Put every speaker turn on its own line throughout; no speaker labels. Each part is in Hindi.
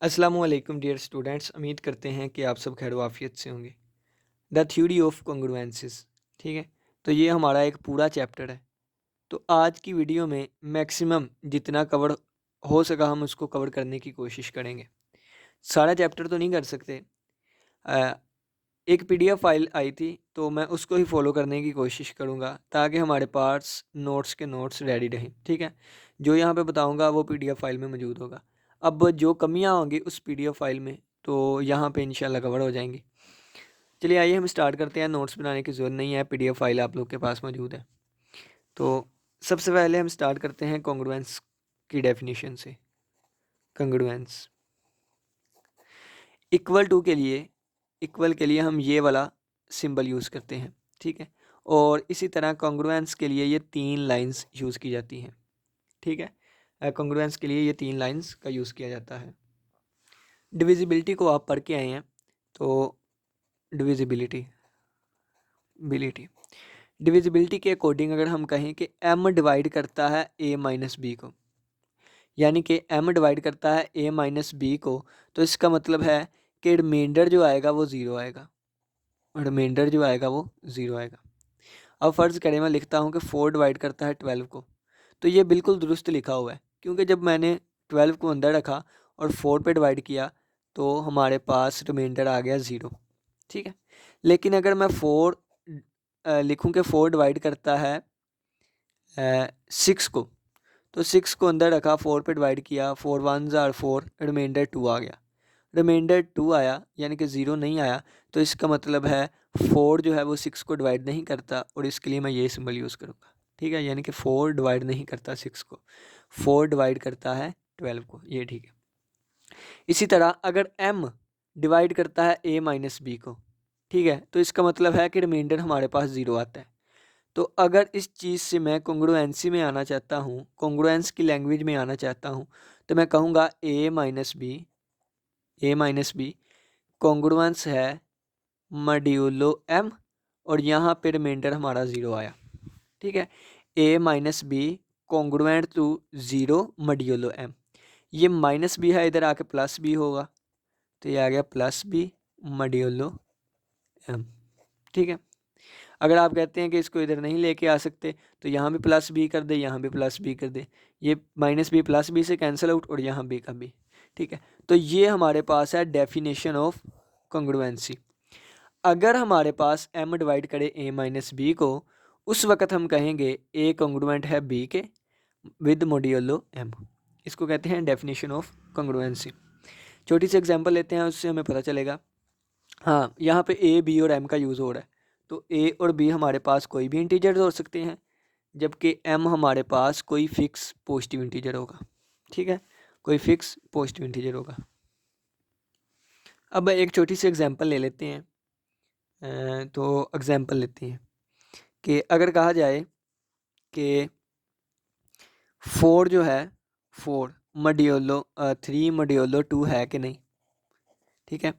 अस्सलामु अलैकुम डियर स्टूडेंट्स, उम्मीद करते हैं कि आप सब खैर वाफियत से होंगे। द थ्योरी ऑफ कॉन्ग्रुएंसेस, ठीक है। तो ये हमारा एक पूरा चैप्टर है। तो आज की वीडियो में मैक्सिमम जितना कवर हो सका हम उसको कवर करने की कोशिश करेंगे। सारा चैप्टर तो नहीं कर सकते। अ, एक पीडीएफ फाइल आई थी तो मैं उसको ही फॉलो करने की कोशिश करूँगा ताकि हमारे पास नोट्स के नोट्स रेडी रहें, ठीक है। जो यहाँ पे बताऊँगा वो पीडीएफ फाइल में मौजूद होगा। अब जो कमियाँ होंगी उस पीडीएफ फाइल में तो यहाँ पे इंशाल्लाह कवर हो जाएंगी। चलिए आइए हम स्टार्ट करते हैं। नोट्स बनाने की ज़रूरत नहीं है, पीडीएफ फाइल आप लोग के पास मौजूद है। तो सबसे पहले हम स्टार्ट करते हैं कॉन्ग्रुएंस की डेफिनेशन से। कॉन्ग्रुएंस इक्वल के लिए हम ये वाला सिंबल यूज़ करते हैं, ठीक है। और इसी तरह कॉन्ग्रुएंस के लिए ये 3 लाइंस यूज़ की जाती हैं, ठीक है। कॉन्ग्रुएंस के लिए ये 3 लाइंस का यूज़ किया जाता है। डिविजिबिलिटी को आप पढ़ के आए हैं, तो डिविजिबिलिटी बिलिटी डिविजिबिलिटी के अकॉर्डिंग अगर हम कहें कि m डिवाइड करता है a माइनस बी को, यानी कि m डिवाइड करता है a माइनस बी को, तो इसका मतलब है कि रिमाइंडर जो आएगा वो ज़ीरो आएगा। रिमाइंडर जो आएगा वो ज़ीरो आएगा। अब फ़र्ज़ करें मैं लिखता हूँ कि 4 डिवाइड करता है 12 को, तो ये बिल्कुल दुरुस्त लिखा हुआ है, क्योंकि जब मैंने 12 को अंदर रखा और 4 पे डिवाइड किया तो हमारे पास रिमाइंडर आ गया ज़ीरो, ठीक है। लेकिन अगर मैं 4 लिखूँ कि 4 डिवाइड करता है 6 को, तो 6 को अंदर रखा, 4 पे डिवाइड किया, 4 1 ज़ार 4, रिमाइंडर 2 आ गया। रिमाइंडर 2 आया यानी कि ज़ीरो नहीं आया, तो इसका मतलब है 4 जो है वो 6 को डिवाइड नहीं करता, और इसके लिए मैं ये सिंबल यूज़ करूँगा, ठीक है। यानी कि 4 डिवाइड नहीं करता 6 को, 4 डिवाइड करता है 12 को, ये ठीक है। इसी तरह अगर m डिवाइड करता है a माइनस बी को, ठीक है, तो इसका मतलब है कि रिमाइंडर हमारे पास ज़ीरो आता है। तो अगर इस चीज़ से मैं कॉन्ग्रुएंसी में आना चाहता हूँ, कॉन्ग्रुएंस की लैंग्वेज में आना चाहता हूँ, तो मैं कहूँगा ए माइनस बी कॉन्ग्रुएंस है मॉड्यूलो m, और यहाँ पे रिमाइंडर हमारा ज़ीरो आया, ठीक है। A minus b congruent to zero modulo m, ये माइनस बी है, इधर आके प्लस बी होगा, तो ये आ गया प्लस बी मॉड्यूलो m, ठीक है। अगर आप कहते हैं कि इसको इधर नहीं लेके आ सकते, तो यहाँ भी प्लस बी कर दे, यहाँ भी प्लस बी कर दे, ये माइनस बी प्लस बी से कैंसिल आउट, और यहाँ बी का बी, ठीक है। तो ये हमारे पास है डेफिनेशन ऑफ कॉन्ग्रुएंसी। अगर हमारे पास m डिवाइड करे a माइनस बी को, उस वक्त हम कहेंगे a कॉन्ग्रुएंट है b के विद मॉड्यूलो m। इसको कहते हैं डेफिनेशन ऑफ कॉन्ग्रुएंसी। छोटी सी एग्जांपल लेते हैं, उससे हमें पता चलेगा। हाँ, यहाँ पे a b और m का यूज़ हो रहा है, तो a और b हमारे पास कोई भी इंटीजर हो सकते हैं, जबकि m हमारे पास कोई फिक्स पॉजिटिव इंटीजर होगा, ठीक है, कोई फिक्स पॉजिटिव इंटीजर होगा। अब एक छोटी सी एग्जांपल ले लेते हैं। तो एग्जांपल लेते हैं कि अगर कहा जाए कि 4 जो है 4 मॉड्यूलो 3 मॉड्यूलो 2 है कि नहीं, ठीक है।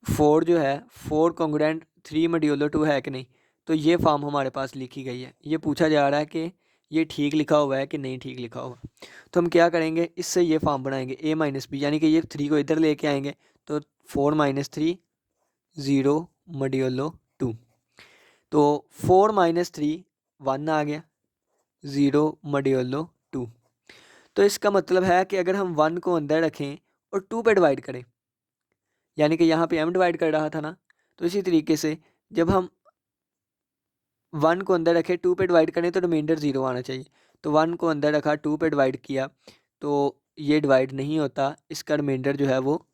4 जो है 4 कॉन्ग्रुएंट 3 मॉड्यूलो 2 है कि नहीं, तो ये फॉर्म हमारे पास लिखी गई है। ये पूछा जा रहा है कि ये ठीक लिखा हुआ है कि नहीं ठीक लिखा हुआ। तो हम क्या करेंगे, इससे ये फॉर्म बनाएंगे a माइनस बी, यानी कि ये 3 को इधर लेके आएंगे, तो 4 माइनस 3 ज़ीरो मॉड्यूलो 2, तो 4 माइनस 3 1 आ गया, ज़ीरो मॉड्यूलो 2। तो इसका मतलब है कि अगर हम 1 को अंदर रखें और 2 पे डिवाइड करें, यानी कि यहाँ पे m डिवाइड कर रहा था ना, तो इसी तरीके से जब हम 1 को अंदर रखें 2 पे डिवाइड करें तो रिमाइंडर ज़ीरो आना चाहिए। तो 1 को अंदर रखा, 2 पे डिवाइड किया, तो ये डिवाइड नहीं होता, इसका रिमाइंडर जो है वो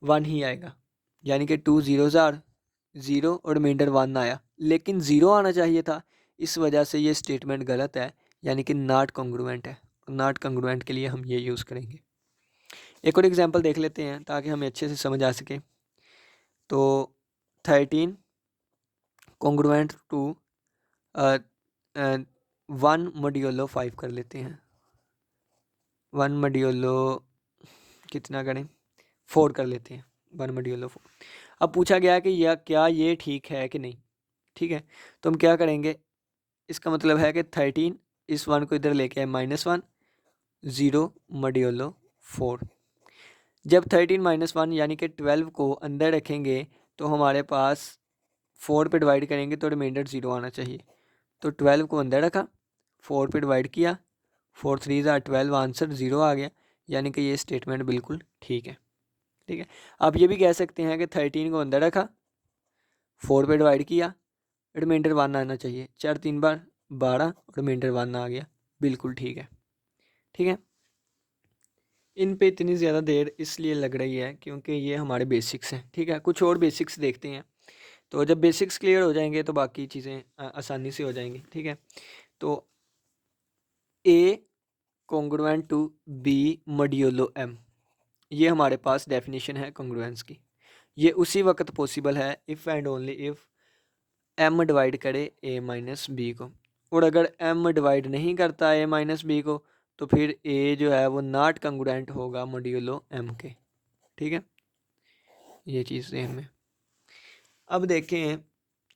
1 ही आएगा, यानी कि 2 ज़ीरो ज़ार 0 और रिमाइंडर 1 आया, लेकिन ज़ीरो आना चाहिए था। इस वजह से ये स्टेटमेंट गलत है, यानी कि नॉट कॉन्ग्रुएंट है। नॉट कॉन्ग्रुएंट के लिए हम ये यूज़ करेंगे। एक और एग्जांपल देख लेते हैं ताकि हमें अच्छे से समझ आ सके। तो 13 कॉन्ग्रुएंट टू 1 मॉड्यूलो 5 कर लेते हैं। 1 मॉड्यूलो कितना करें, 4 कर लेते हैं, 1 मॉड्यूलो 4। अब पूछा गया कि यह क्या ये ठीक है कि नहीं, ठीक है। तो हम क्या करेंगे, इसका मतलब है कि 13 इस 1 को इधर लेके आए -1 ज़ीरो मॉड्यूलो 4, जब 13 माइनस 1 यानी कि 12 को अंदर रखेंगे तो हमारे पास 4 पे डिवाइड करेंगे तो रिमाइंडर 0 आना चाहिए। तो 12 को अंदर रखा, 4 पे डिवाइड किया, 4 3 ज़ा 12, आंसर 0 आ गया। यानी कि ये स्टेटमेंट बिल्कुल ठीक है। ठीक है, आप ये भी कह सकते हैं कि 13 को अंदर रखा, 4 पे डिवाइड किया, रिमाइंडर 1 आना चाहिए। 4 3 बार 12 और रिमाइंडर 1 आ गया, बिल्कुल ठीक है। ठीक है, इन पे इतनी ज़्यादा देर इसलिए लग रही है क्योंकि ये हमारे बेसिक्स हैं। ठीक है, कुछ और बेसिक्स देखते हैं, तो जब बेसिक्स क्लियर हो जाएंगे तो बाकी चीज़ें आसानी से हो जाएंगी। ठीक है, तो a congruent to b modulo m, ये हमारे पास डेफिनेशन है कॉन्ग्रुएंस की। ये उसी वक्त पॉसिबल है if and only if M divide करे ए माइनस बी को, और अगर एम डिवाइड नहीं करता ए माइनस बी को तो फिर ए जो है वो नॉट कॉन्ग्रुएंट होगा मॉड्यूलो एम के। ठीक है, ये चीज़ ध्यान में। अब देखें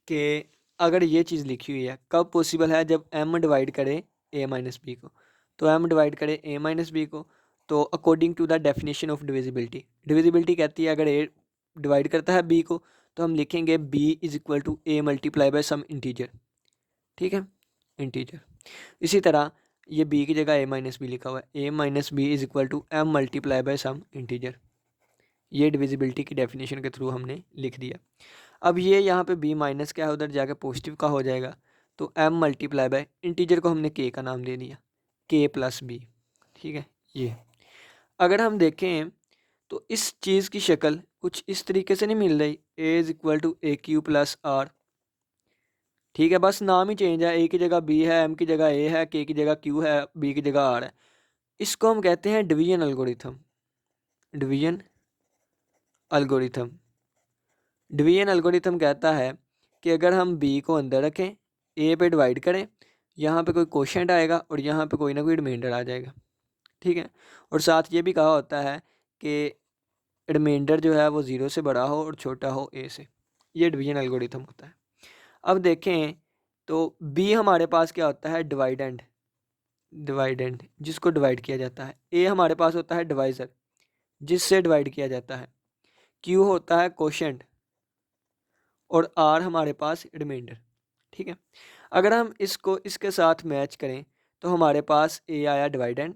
कि अगर ये चीज़ लिखी हुई है कब पॉसिबल है, जब एम डिवाइड करे ए माइनस बी को। तो एम डिवाइड करे ए माइनस बी को, तो according to the definition of divisibility, divisibility कहती है अगर ए डिवाइड करता है बी को तो हम लिखेंगे B is equal to A multiply by some integer. ठीक है, इंटीजर। इसी तरह ये बी की जगह ए माइनस बी लिखा हुआ है, a minus B is equal to M multiply by some integer. ये डिविजिबिलिटी की डेफिनेशन के थ्रू हमने लिख दिया। अब ये यहाँ पे b माइनस क्या है उधर जाके पॉजिटिव का हो जाएगा, तो m मल्टीप्लाई बाय इंटीजर को हमने k का नाम दे दिया, k प्लस बी। ठीक है, ये अगर हम देखें तो इस चीज़ की शक्ल कुछ इस तरीके से नहीं मिल रही, a is equal to A Q plus are. ठीक है, बस नाम ही चेंज है, a की जगह b है, m की जगह a है, k की जगह q है, b की जगह r है। इसको हम कहते हैं division algorithm. Division algorithm, division algorithm कहता है कि अगर हम b को अंदर रखें, a पे डिवाइड करें, यहाँ पे कोई क्वोशंट आएगा और यहाँ पे कोई ना कोई रिमाइंडर आ जाएगा। ठीक है, और साथ ये भी कहा होता है कि रिमाइंडर जो है वो 0 से बड़ा हो और छोटा हो a से। ये डिवीजन एल्गोरिथम होता है। अब देखें तो b हमारे पास क्या होता है, डिवाइडेंड, डिवाइडेंड जिसको डिवाइड किया जाता है। a हमारे पास होता है डिवाइज़र जिससे डिवाइड किया जाता है। q होता है क्वोशंट और r हमारे पास रिमाइंडर। ठीक है, अगर हम इसको इसके साथ मैच करें तो हमारे पास a आया डिवाइडेंड,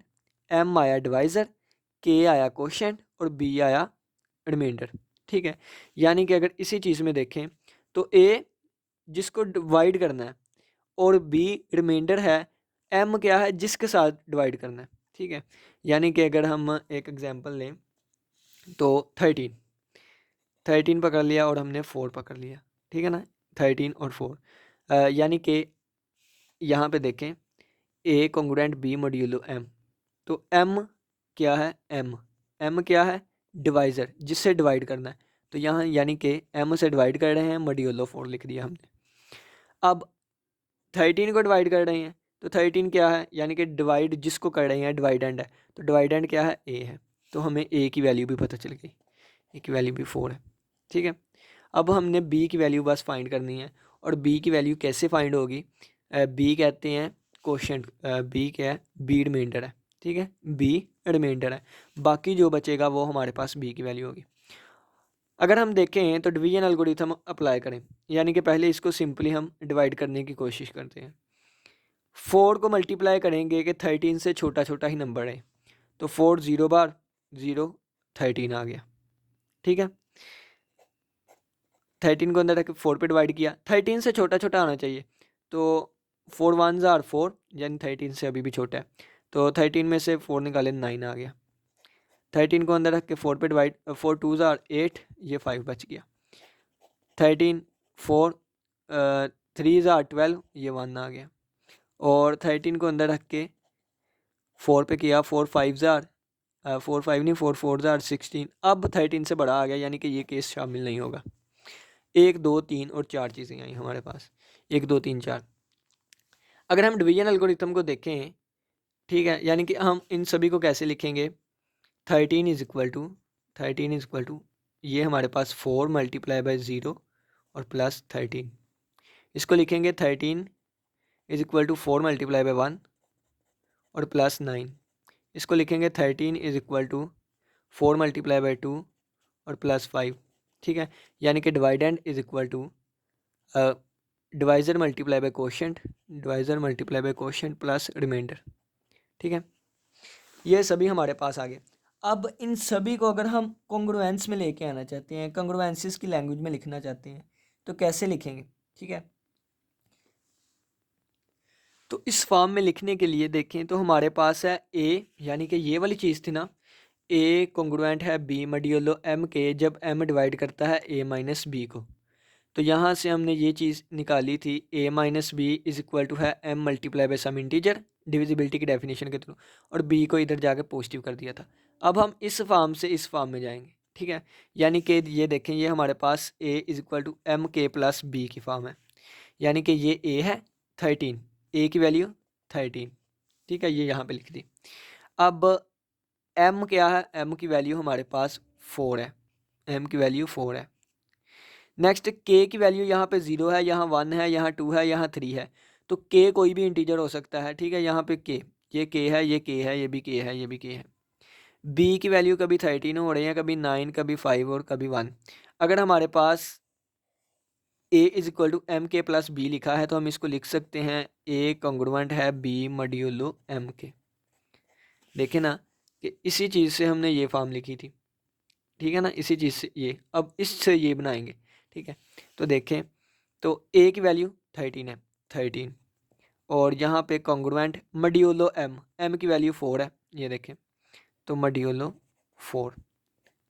m आया डिवाइज़र, k आया क्वोशंट और b आया रिमाइंडर। ठीक है, यानी कि अगर इसी चीज़ में देखें तो a जिसको डिवाइड करना है और b रिमाइंडर है, m क्या है जिसके साथ डिवाइड करना है। ठीक है, यानी कि अगर हम एक एग्जांपल लें तो 13 पकड़ लिया और हमने 4 पकड़ लिया। ठीक है ना, 13 और 4, यानी कि यहाँ पे देखें ए कॉन्ग्रुएंट बी मॉड्यूलो एम, तो एम क्या है, एम क्या है, डिवाइज़र जिससे डिवाइड करना है। तो यहाँ यानी कि एम से डिवाइड कर रहे हैं, मॉड्यूलो 4 लिख दिया हमने। अब 13 को डिवाइड कर रहे हैं तो 13 क्या है, यानी कि डिवाइड जिसको कर रहे हैं डिवाइडेंड है, तो डिवाइडेंड क्या है, ए है। तो हमें ए की वैल्यू भी पता चल गई, ए की वैल्यू भी 4 है। ठीक है, अब हमने बी की वैल्यू बस फाइंड करनी है, और बी की वैल्यू कैसे फाइंड होगी, बी कहते हैं क्वोशंट, बी क्या है, बी रिमाइंडर है। ठीक है, बी रिमाइंडर है, बाकी जो बचेगा वो हमारे पास बी की वैल्यू होगी। अगर हम देखें तो डिवीजन एल्गोरिथम अप्लाई करें, यानी कि पहले इसको सिंपली हम डिवाइड करने की कोशिश करते हैं। 4 को मल्टीप्लाई करेंगे कि 13 से छोटा छोटा ही नंबर है, तो 4 0 बार 0, 13 आ गया। ठीक है, 13 को अंदर रख 4 पे डिवाइड किया, 13 से छोटा छोटा आना चाहिए, तो 4 1 ज़ार 4, यानी 13 से अभी भी छोटा है, तो 13 में से 4 निकाले 9 आ गया। 13 को अंदर रख के 4 पे डिवाइड, 4 2 ज़ार 8, ये 5 बच गया। 13 4 3 ज़ार 12, ये 1 आ गया। और 13 को अंदर रख के 4 पे किया, 4 5 ज़ार 4 5 नहीं 4 4 ज़ार 16, अब 13 से बड़ा आ गया, यानी कि ये केस शामिल नहीं होगा। 1 2 3 और 4 चीज़ें आई हमारे पास, 1 2 3 4। अगर हम डिवीजन एल्गोरिथम को देखें, ठीक है, यानी कि हम इन सभी को कैसे लिखेंगे, 13 is equal to, 13 is equal to, ये हमारे पास 4 मल्टीप्लाई बाय 0 और प्लस 13, इसको लिखेंगे 13 is equal to 4 multiply by 1 और प्लस 9, इसको लिखेंगे 13 is equal to 4 multiply by 2 और प्लस 5, ठीक है। यानी कि dividend is equal to divisor multiply by quotient, divisor multiply by quotient plus remainder, ठीक है। ये सभी हमारे पास आ गए। अब इन सभी को अगर हम कॉन्ग्रुएंस में लेके आना चाहते हैं, कॉन्ग्रुएंसिस की लैंग्वेज में लिखना चाहते हैं, तो कैसे लिखेंगे, ठीक है। तो इस फॉर्म में लिखने के लिए देखें तो हमारे पास है ए, यानी कि ये वाली चीज़ थी ना, ए कॉन्ग्रुएंट है बी मॉड्यूलो एम के, जब एम डिवाइड करता है ए माइनस बी को। तो यहाँ से हमने ये चीज़ निकाली थी, a minus B is equal to है m multiply by some integer, divisibility की डेफिनेशन के थ्रू, और बी को इधर जाके पॉजिटिव कर दिया था। अब हम इस फॉर्म से इस फॉर्म में जाएंगे, ठीक है। यानी कि ये देखें, ये हमारे पास ए is equal to M K plus B की फॉर्म है, यानी कि ये ए है 13, ए की वैल्यू 13, ठीक है, ये यहाँ पे लिख दी। अब एम क्या है, एम की वैल्यू हमारे पास 4 है, एम की वैल्यू 4 है। नेक्स्ट के की वैल्यू यहाँ पे 0 है, यहाँ 1 है, यहाँ 2 है, यहाँ 3 है। तो के कोई भी इंटीजर हो सकता है, ठीक है। यहाँ पे के, ये के है, ये के है, ये भी के है, ये भी के है। बी की वैल्यू कभी 13 हो रही है, कभी 9, कभी 5 और कभी 1। अगर हमारे पास ए is equal to M K plus B लिखा है तो हम इसको लिख सकते हैं ए कॉन्ग्रुएंट है बी मॉड्यूलो एम के। देखें ना कि इसी चीज़ से हमने ये फॉर्म लिखी थी, ठीक है ना, इसी चीज़ से ये, अब इससे ये बनाएंगे, ठीक है। तो देखें तो ए की वैल्यू 13 है, 13, और यहाँ पे कॉन्ग्रुएंट मॉड्यूलो एम, एम की वैल्यू 4 है, ये देखें, तो मॉड्यूलो 4,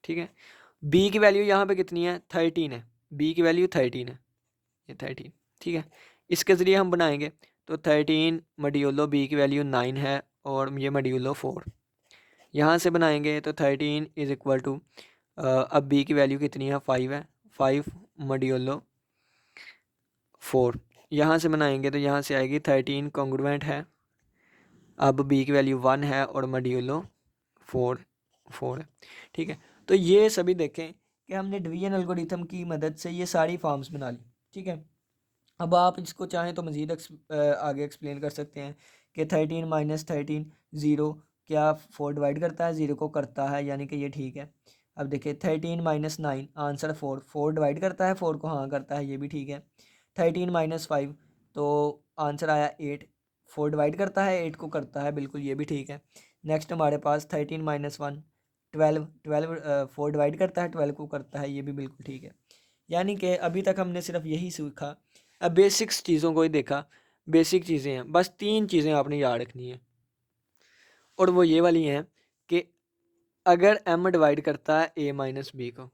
ठीक है। बी की वैल्यू यहाँ पे कितनी है, 13 है, बी की वैल्यू 13 है, ये 13, ठीक है। इसके ज़रिए हम बनाएंगे तो 13 मॉड्यूलो बी की वैल्यू 9 है, और ये मॉड्यूलो 4, यहाँ से बनाएंगे तो 13 इज़ इक्वल टू, अब बी की वैल्यू कितनी है, 5 है, 5 मॉड्यूलो 4, यहाँ से बनाएंगे तो यहाँ से आएगी 13 कॉन्ग्रुएंट है, अब बी की वैल्यू 1 है, और मॉड्यूलो 4 4 है, ठीक है। तो ये सभी देखें कि हमने डिवीजन एल्गोरिथम की मदद से ये सारी फॉर्म्स बना ली, ठीक है। अब आप इसको चाहें तो मज़ीद आगे एक्सप्लेन कर सकते हैं कि 13 माइनस 13 ज़ीरो, क्या 4 डिवाइड करता है, ज़ीरो को करता है, यानी कि ये ठीक है। अब देखिए 13 माइनस 9 आंसर 4, 4 डिवाइड करता है 4 को, हाँ करता है, ये भी ठीक है। 13 माइनस 5 तो आंसर आया 8, 4 डिवाइड करता है 8 को करता है, बिल्कुल ये भी ठीक है। नेक्स्ट हमारे पास 13 माइनस 1 12, 4 डिवाइड करता है 12 को करता है, ये भी बिल्कुल ठीक है। यानी कि अभी तक हमने सिर्फ यही सीखा, अब बेसिक्स चीज़ों को ही देखा, बेसिक चीज़ें हैं, बस 3 चीज़ें आपने याद रखनी है, और वो ये वाली हैं कि अगर m डिवाइड करता है a माइनस बी को,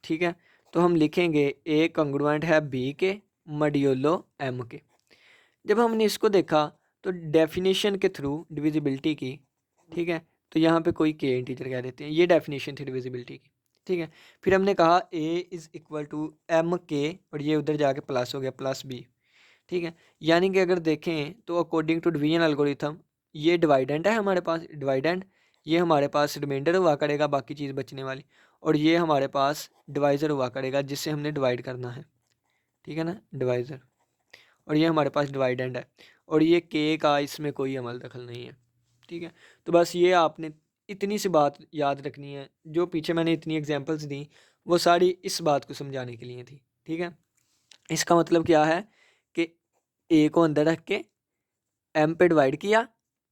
ठीक है, तो हम लिखेंगे a कॉन्ग्रुएंट है b के मॉड्यूलो m के। जब हमने इसको देखा तो डेफिनेशन के थ्रू डिविजिबिलिटी की, ठीक है, तो यहाँ पे कोई के इंटीजर कह देते हैं, ये डेफिनेशन थी डिविजिबिलिटी की, ठीक है। फिर हमने कहा a is equal to M के, और ये उधर जाके प्लस हो गया, प्लस b, ठीक है। यानी कि अगर देखें तो अकॉर्डिंग टू डिवीजन एल्गोरिथम ये डिवाइडेंट है हमारे पास, डिवाइडेंट, ये हमारे पास रिमाइंडर हुआ करेगा, बाकी चीज़ बचने वाली, और ये हमारे पास डिवाइज़र हुआ करेगा जिससे हमने डिवाइड करना है, ठीक है ना, डिवाइज़र, और ये हमारे पास डिवाइडेंट है, और ये के का इसमें कोई अमल दखल नहीं है, ठीक है। तो बस ये आपने इतनी सी बात याद रखनी है, जो पीछे मैंने इतनी एग्जांपल्स दी वो सारी इस बात को समझाने के लिए थी, ठीक है। इसका मतलब क्या है कि ए को अंदर रख के एम पे डिवाइड किया,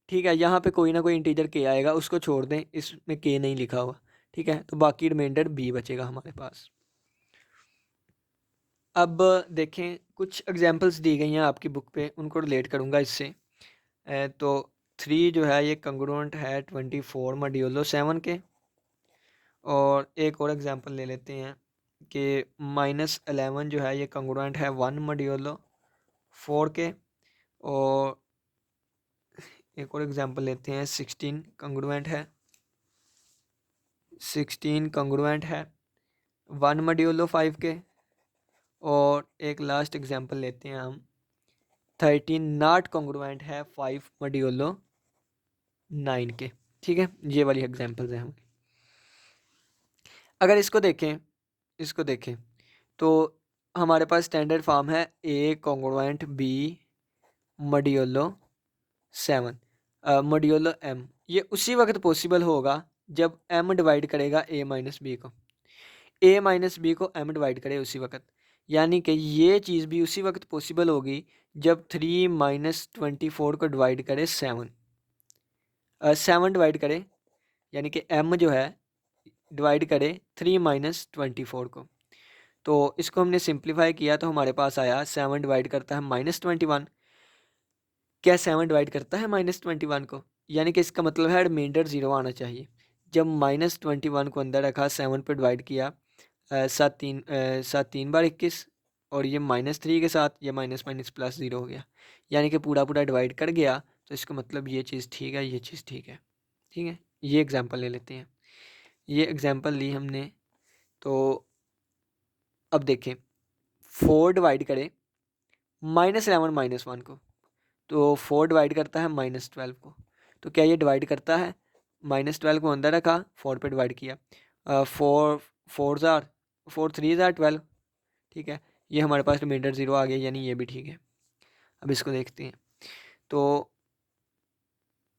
ठीक है, यहाँ पे कोई ना कोई इंटीजर के आएगा, उसको छोड़ दें, इसमें के नहीं लिखा हुआ, ठीक है, तो बाकी रिमाइंडर बी बचेगा हमारे पास। अब देखें कुछ एग्जांपल्स दी गई हैं आपकी बुक पे, उनको रिलेट करूँगा इससे। तो 3 जो है ये कंग्रुएंट है 24 मॉड्यूलो 7 के, और एक और एग्जांपल ले लेते हैं कि -11 जो है ये कंग्रुएंट है 1 मॉड्यूलो 4 के, और एक और एग्जांपल लेते हैं 16 कंग्रुएंट है, 16 कंग्रुएंट है 1 मॉड्यूलो 5 के, और एक लास्ट एग्जांपल लेते हैं हम 13 नॉट कंग्रुएंट है 5 मॉड्यूलो 9 के, ठीक है। ये वाली एग्जांपल्स हैं हमारी। अगर इसको देखें तो हमारे पास स्टैंडर्ड फॉर्म है a congruent b modulo 7 modulo m. ये उसी वक्त पॉसिबल होगा जब m डिवाइड करेगा a माइनस बी को, a माइनस बी को m डिवाइड करे उसी वक्त। यानी कि ये चीज़ भी उसी वक्त पॉसिबल होगी जब 3 माइनस 24 को डिवाइड करे 7, 7 डिवाइड करे, यानी कि m जो है डिवाइड करे 3 माइनस 24 को। तो इसको हमने सिंप्लीफाई किया तो हमारे पास आया 7 डिवाइड करता है -21। क्या 7 डिवाइड करता है -21 को? यानी कि इसका मतलब है रिमाइंडर 0 आना चाहिए। जब -21 को अंदर रखा, 7 पे डिवाइड किया, सात तीन बार 21, और ये -3 के साथ ये माइनस माइनस प्लस 0 हो गया, यानी कि पूरा पूरा डिवाइड कर गया। तो इसका मतलब ये चीज़ ठीक है, ये चीज़ ठीक है। ठीक है, ये एग्जांपल ले लेते हैं। ये एग्जांपल ली हमने। तो अब देखें, 4 डिवाइड करें -11 -1 को, तो 4 डिवाइड करता है -12 को। तो क्या ये डिवाइड करता है? -12 को अंदर रखा, 4 पे डिवाइड किया, 4 3 ज़ार 12। ठीक है, ये हमारे पास रिमाइंडर 0 आ गया, यानी ये भी ठीक है। अब इसको देखते हैं। तो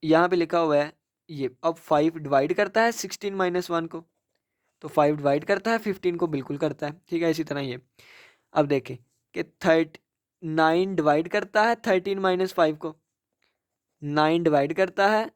यहाँ पे लिखा हुआ है ये, अब 5 डिवाइड करता है 16 -1 को, तो 5 डिवाइड करता है 15 को, बिल्कुल करता है। ठीक है, इसी तरह ये अब देखें कि 9 डिवाइड करता है 13 -5 को, 9 डिवाइड करता है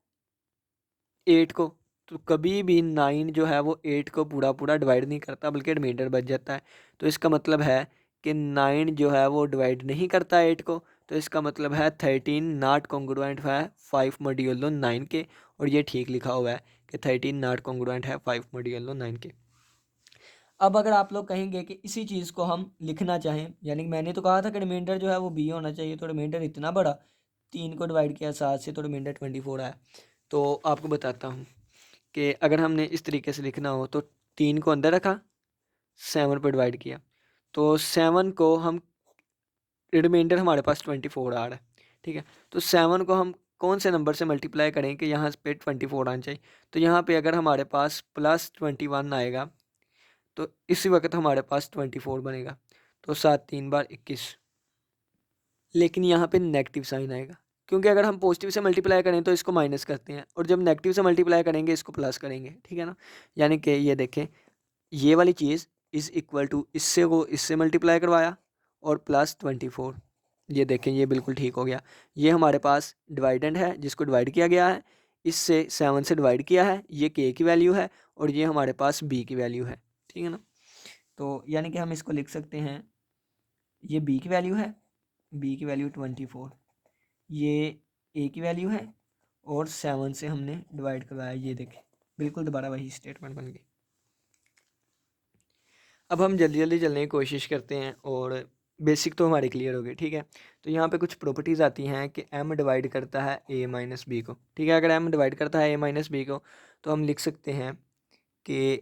8 को। तो कभी भी 9 जो है वो 8 को पूरा पूरा डिवाइड नहीं करता, बल्कि रिमाइंडर बच जाता है। तो इसका मतलब है कि 9 जो है वो डिवाइड नहीं करता 8 को। तो इसका मतलब है 13 नॉट कॉन्ग्रुएंट है 5 मॉड्यूलो 9 के, और ये ठीक लिखा हुआ है कि 13 नॉट कॉन्ग्रुएंट है 5 मॉड्यूलो 9 के। अब अगर आप लोग कहेंगे कि इसी चीज़ को हम लिखना चाहें, यानी कि मैंने तो कहा था कि रिमाइंडर जो है वो बी होना चाहिए, तो रिमाइंडर इतना बड़ा, 3 को डिवाइड किया 7 से, तो रिमाइंडर 24 आया। तो आपको बताता हूँ कि अगर हमने इस तरीके से लिखना हो, तो 3 को अंदर रखा, 7 पर डिवाइड किया, तो 7 को हम, रिमाइंडर हमारे पास 24 आ रहा है। ठीक है, तो 7 को हम कौन से नंबर से मल्टीप्लाई करें कि यहाँ पे 24 आना चाहिए? तो यहाँ पे अगर हमारे पास +21 आएगा, तो इसी वक्त हमारे पास 24 बनेगा। तो 7 3 बार 21, लेकिन यहाँ पे नेगेटिव साइन आएगा, क्योंकि अगर हम पॉजिटिव से मल्टीप्लाई करें तो इसको माइनस करते हैं, और जब नेगेटिव से मल्टीप्लाई करेंगे इसको प्लस करेंगे। ठीक है ना, यानी कि ये देखें, ये वाली चीज़ इज़ इक्वल टू, इससे को इससे मल्टीप्लाई करवाया और +24, ये देखें ये बिल्कुल ठीक हो गया। ये हमारे पास डिवाइडेंड है जिसको डिवाइड किया गया है, इससे 7 से डिवाइड किया है, ये के की वैल्यू है, और ये हमारे पास बी की वैल्यू है। ठीक है ना, तो यानी कि हम इसको लिख सकते हैं, ये बी की वैल्यू है, बी की वैल्यू 24, ये ए की वैल्यू है, और 7 से हमने डिवाइड करवाया, ये देखें बिल्कुल दोबारा वही स्टेटमेंट बन गई। अब हम जल्दी जल्दी चलने की कोशिश करते हैं, और बेसिक तो हमारे क्लियर हो गए। ठीक है, तो यहाँ पे कुछ प्रॉपर्टीज़ आती हैं कि m डिवाइड करता है a माइनस बी को। ठीक है, अगर m डिवाइड करता है a माइनस बी को, तो हम लिख सकते हैं कि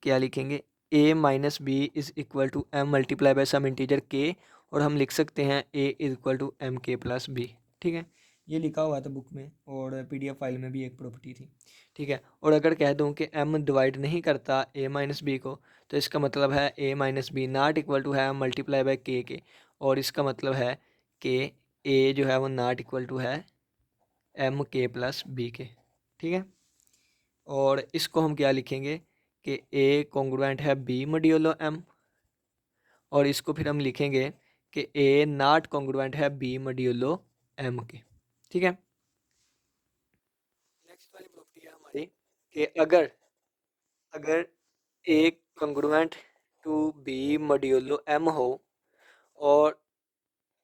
क्या लिखेंगे, a minus B is equal to m multiply by some integer k, और हम लिख सकते हैं a is equal to M K plus B. ठीक है, ये लिखा हुआ था बुक में, और PDF फाइल में भी एक प्रॉपर्टी थी। ठीक है, और अगर कह दूं कि m डिवाइड नहीं करता a माइनस बी को, तो इसका मतलब है a minus B not equal to है मल्टीप्लाई बाय के, और इसका मतलब है कि a जो है वो नॉट इक्वल टू है एम के प्लस बी के। ठीक है, और इसको हम क्या लिखेंगे कि a कॉन्ग्रुएंट है b मॉड्यूलो m, और इसको फिर हम लिखेंगे कि a नॉट कॉन्ग्रुएंट है b मॉड्यूलो m के। ठीक है, नेक्स्ट वाली प्रॉपर्टी है हमारी कि अगर अगर a congruent to b modulo m हो, और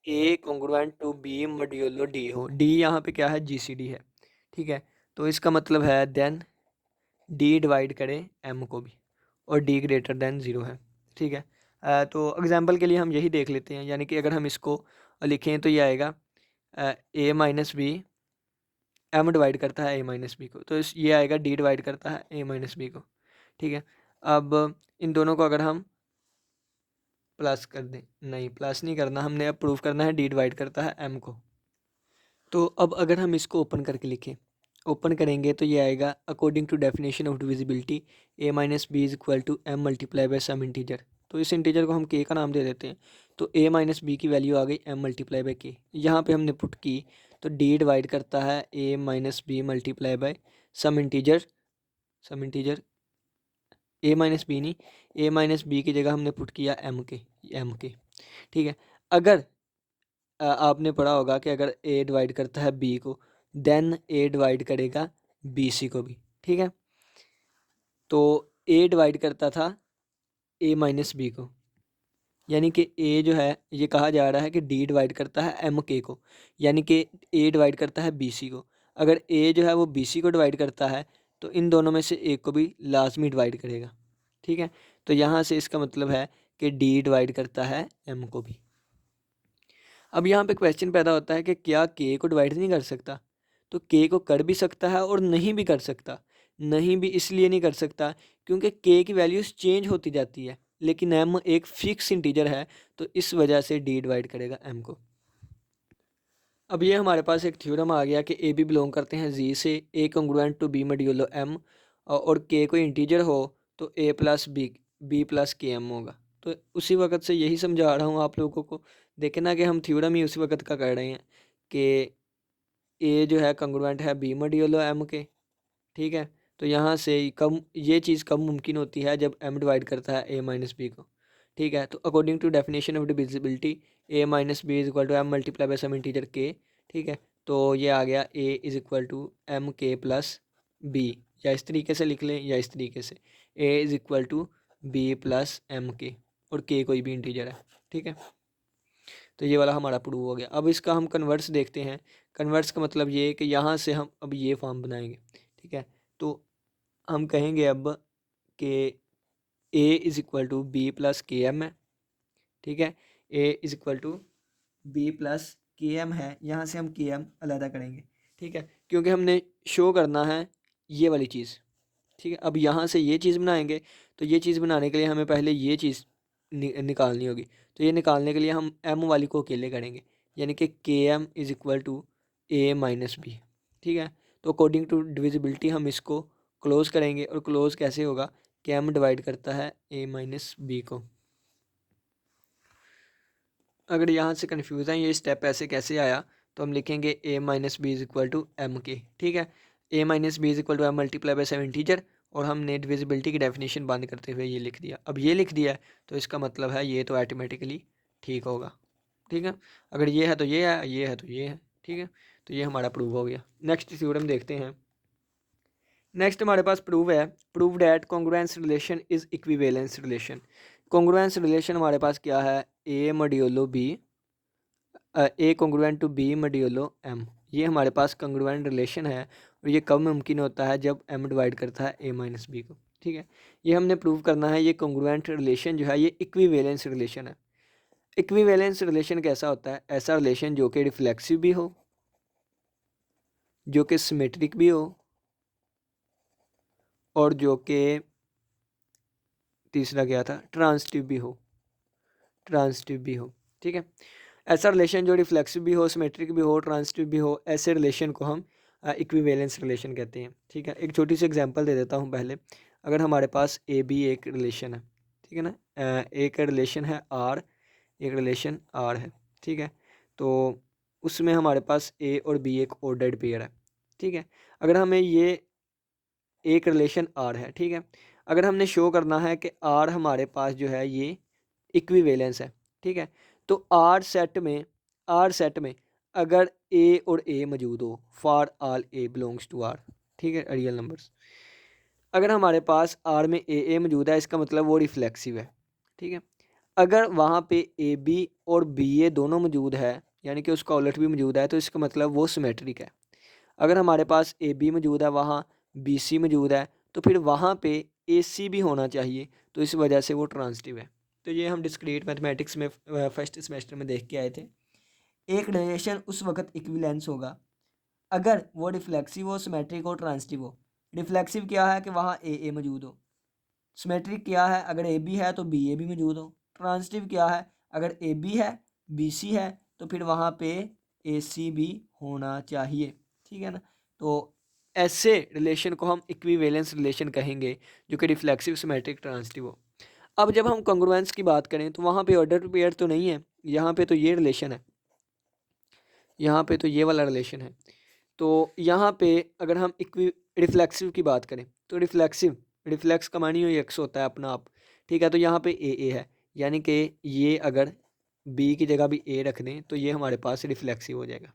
a congruent to b modulo d हो, d यहाँ पे क्या है, GCD है। ठीक है, तो इसका मतलब है देन d डिवाइड करें m को भी, और d ग्रेटर देन 0 है। ठीक है, तो एग्जांपल के लिए हम यही देख लेते हैं, यानी कि अगर हम इसको लिखें तो ये आएगा a minus B, m divide करता है a माइनस बी को, तो ये आएगा d डिवाइड करता है a माइनस बी को। ठीक है, अब इन दोनों को अगर हम प्लस कर दें, नहीं प्लस नहीं करना, हमने अब प्रूफ करना है d डिवाइड करता है m को। तो अब अगर हम इसको ओपन करके लिखें, ओपन करेंगे तो ये आएगा according to definition of divisibility a minus B is equal to m multiply by some integer. तो इस इंटीजर को हम k का नाम दे देते हैं, तो a माइनस बी की वैल्यू आ गई m मल्टीप्लाई बाय k, यहाँ पे हमने पुट की, तो d डिवाइड करता है a minus B multiply by some integer some integer A minus B नहीं, ए माइनस बी की जगह हमने पुट किया एम के। ठीक है, अगर आपने पढ़ा होगा कि अगर ए डिवाइड करता है बी को, देन ए डिवाइड करेगा बी सी को भी। ठीक है, तो ए डिवाइड करता था ए माइनस बी को, यानी कि ए जो है ये कहा जा रहा है कि डी डिवाइड करता है एम के को, यानी कि ए डिवाइड करता है बी सी को। अगर ए जो है वो बी सी को डिवाइड करता है तो इन दोनों में से एक को भी लाजमी डिवाइड करेगा। ठीक है, तो यहाँ से इसका मतलब है कि डी डिवाइड करता है एम को भी। अब यहाँ पे क्वेश्चन पैदा होता है कि क्या के को डिवाइड नहीं कर सकता? तो के को कर भी सकता है और नहीं भी कर सकता। नहीं भी इसलिए नहीं कर सकता क्योंकि के की वैल्यूज़ चेंज होती जाती है, लेकिन एम एक फिक्स इंटीजर है, तो इस वजह से डी डिवाइड करेगा एम को। अब ये हमारे पास एक थ्योरम आ गया कि ए बी बिलोंग करते हैं जी से, a congruent to b modulo m, और के कोई इंटीजर हो तो ए प्लस बी प्लस के एम होगा। तो उसी वक्त से यही समझा रहा हूँ आप लोगों को। देखें ना कि हम थ्योरम ही उसी वक्त का कर रहे हैं कि ए जो है कंग्रुएंट है बी मॉड्यूलो एम के। ठीक है, तो यहाँ से कम ये चीज़ कम मुमकिन होती है जब एम डिवाइड करता है ए माइनस बी को। ठीक है, तो according to definition of divisibility A minus B is equal to M multiply by some integer K. ठीक है, तो ये आ गया A is equal to M K plus B, या इस तरीके से लिख लें या इस तरीके से, ए is equal to B plus m के, और के कोई भी इंटीजर है। ठीक है, तो ये वाला हमारा प्रूव हो गया। अब इसका हम कन्वर्स देखते हैं। कन्वर्स का मतलब ये है कि यहाँ से हम अब ये फॉर्म बनाएंगे। ठीक है, तो हम कहेंगे अब कि A is equal to B plus के एम है। ठीक है, A is equal to B plus के एम है, यहाँ से हम के एम अलहदा करेंगे। ठीक है, क्योंकि हमने शो करना है ये वाली चीज़। ठीक है, अब यहाँ से ये चीज़ बनाएंगे, तो ये चीज़ बनाने के लिए हमें पहले ये चीज़ निकालनी होगी। तो ये निकालने के लिए हम एम वाली को अकेले करेंगे, यानी कि K M is equal to A minus B. ठीक है, तो अकॉर्डिंग टू डिविजिबिलिटी हम इसको क्लोज़ करेंगे, और क्लोज़ कैसे होगा कि एम डिवाइड करता है ए माइनस बी को। अगर यहाँ से कन्फ्यूज़ है ये स्टेप ऐसे कैसे आया, तो हम लिखेंगे a minus B is equal to M k. ठीक है, a minus B is equal to M multiply by seven integer, और हमने डिविजिबिलिटी की डेफिनेशन बंद करते हुए ये लिख दिया। अब ये लिख दिया है तो इसका मतलब है ये तो ऑटोमेटिकली ठीक होगा। ठीक है, अगर ये है तो ये है, ये है तो ये है। ठीक है, तो ये हमारा प्रूव हो गया। नेक्स्ट थ्योरम देखते हैं। नेक्स्ट हमारे पास प्रूव है, prove that congruence relation is equivalence relation. Congruence relation हमारे पास क्या है, a modulo b, a congruent to b modulo m. ये हमारे पास कॉन्ग्रुएंट रिलेशन है, और ये कब मुमकिन होता है जब एम डिवाइड करता है ए माइनस बी को। ठीक है, ये हमने प्रूव करना है। ये कॉन्ग्रुएंट रिलेशन जो है ये इक्विवेलेंस रिलेशन है। इक्विवेलेंस रिलेशन कैसा होता है, ऐसा रिलेशन जो कि रिफ्लेक्सिव भी हो, जो कि सिमेट्रिक भी हो, और जो कि तीसरा क्या था, ट्रांसिटिव भी हो, ट्रांसिटिव भी हो। ठीक है, ऐसा रिलेशन जो रिफ्लेक्सिव भी हो, सिमेट्रिक भी हो, ट्रांसिटिव भी हो, ऐसे रिलेशन को हम इक्विवेलेंस रिलेशन कहते हैं। ठीक है, एक छोटी सी एग्जांपल दे देता हूँ पहले। अगर हमारे पास ए बी एक रिलेशन है, ठीक है ना, एक रिलेशन है आर, एक रिलेशन आर है। ठीक है, तो उसमें हमारे पास ए और बी एक ऑर्डर्ड पेयर है। ठीक है, अगर हमें ये एक रिलेशन आर है, ठीक है, अगर हमने शो करना है कि आर हमारे पास जो है ये इक्विवेलेंस है। ठीक है, तो आर सेट में अगर ए और ए मौजूद हो, for all A belongs to R, ठीक है, रियल नंबर्स, अगर हमारे पास आर में ए मौजूद है, इसका मतलब वो रिफ्लेक्सिव है। ठीक है, अगर वहाँ पे ए बी और बी ए दोनों मौजूद है, यानी कि उसका उलट भी मौजूद है, तो इसका मतलब वो सिमेट्रिक है। अगर हमारे पास ए बी मौजूद है, वहाँ बी सी मौजूद है, तो फिर वहाँ पे ए सी भी होना चाहिए, तो इस वजह से वो ट्रांसिटिव है। तो ये हम डिस्क्रीट मैथमेटिक्स में फर्स्ट सेमेस्टर में देख के आए थे। एक रिलेशन उस वक्त इक्विवेलेंस होगा अगर वो रिफ्लेक्सिव हो, सिमेट्रिक हो, ट्रांसिटिव हो। रिफ्लेक्सिव क्या है कि वहाँ ए मौजूद हो। सिमेट्रिक क्या है, अगर ए बी है तो बी ए भी मौजूद हो। ट्रांसिटिव क्या है, अगर ए बी है, बी सी है, तो फिर वहाँ पे ए सी भी होना चाहिए। ठीक है ना, तो ऐसे रिलेशन को हम इक्विवेलेंस रिलेशन कहेंगे, जो कि रिफ्लेक्सिव, सिमेट्रिक, ट्रांसिटिव हो। अब जब हम कॉन्ग्रुएंस की बात करें तो वहाँ पे ऑर्डर पेयर तो नहीं है, यहाँ पे तो ये रिलेशन है, यहाँ पे तो ये वाला रिलेशन है। तो यहाँ पे अगर हम रिफ्लेक्सिव की बात करें, तो रिफ्लेक्स का मानी हुई एक्स होता है अपना आप, ठीक है। तो यहाँ पे ए है, यानी कि ये अगर बी की जगह भी ए रख दें तो ये हमारे पास रिफ्लेक्सिव हो जाएगा।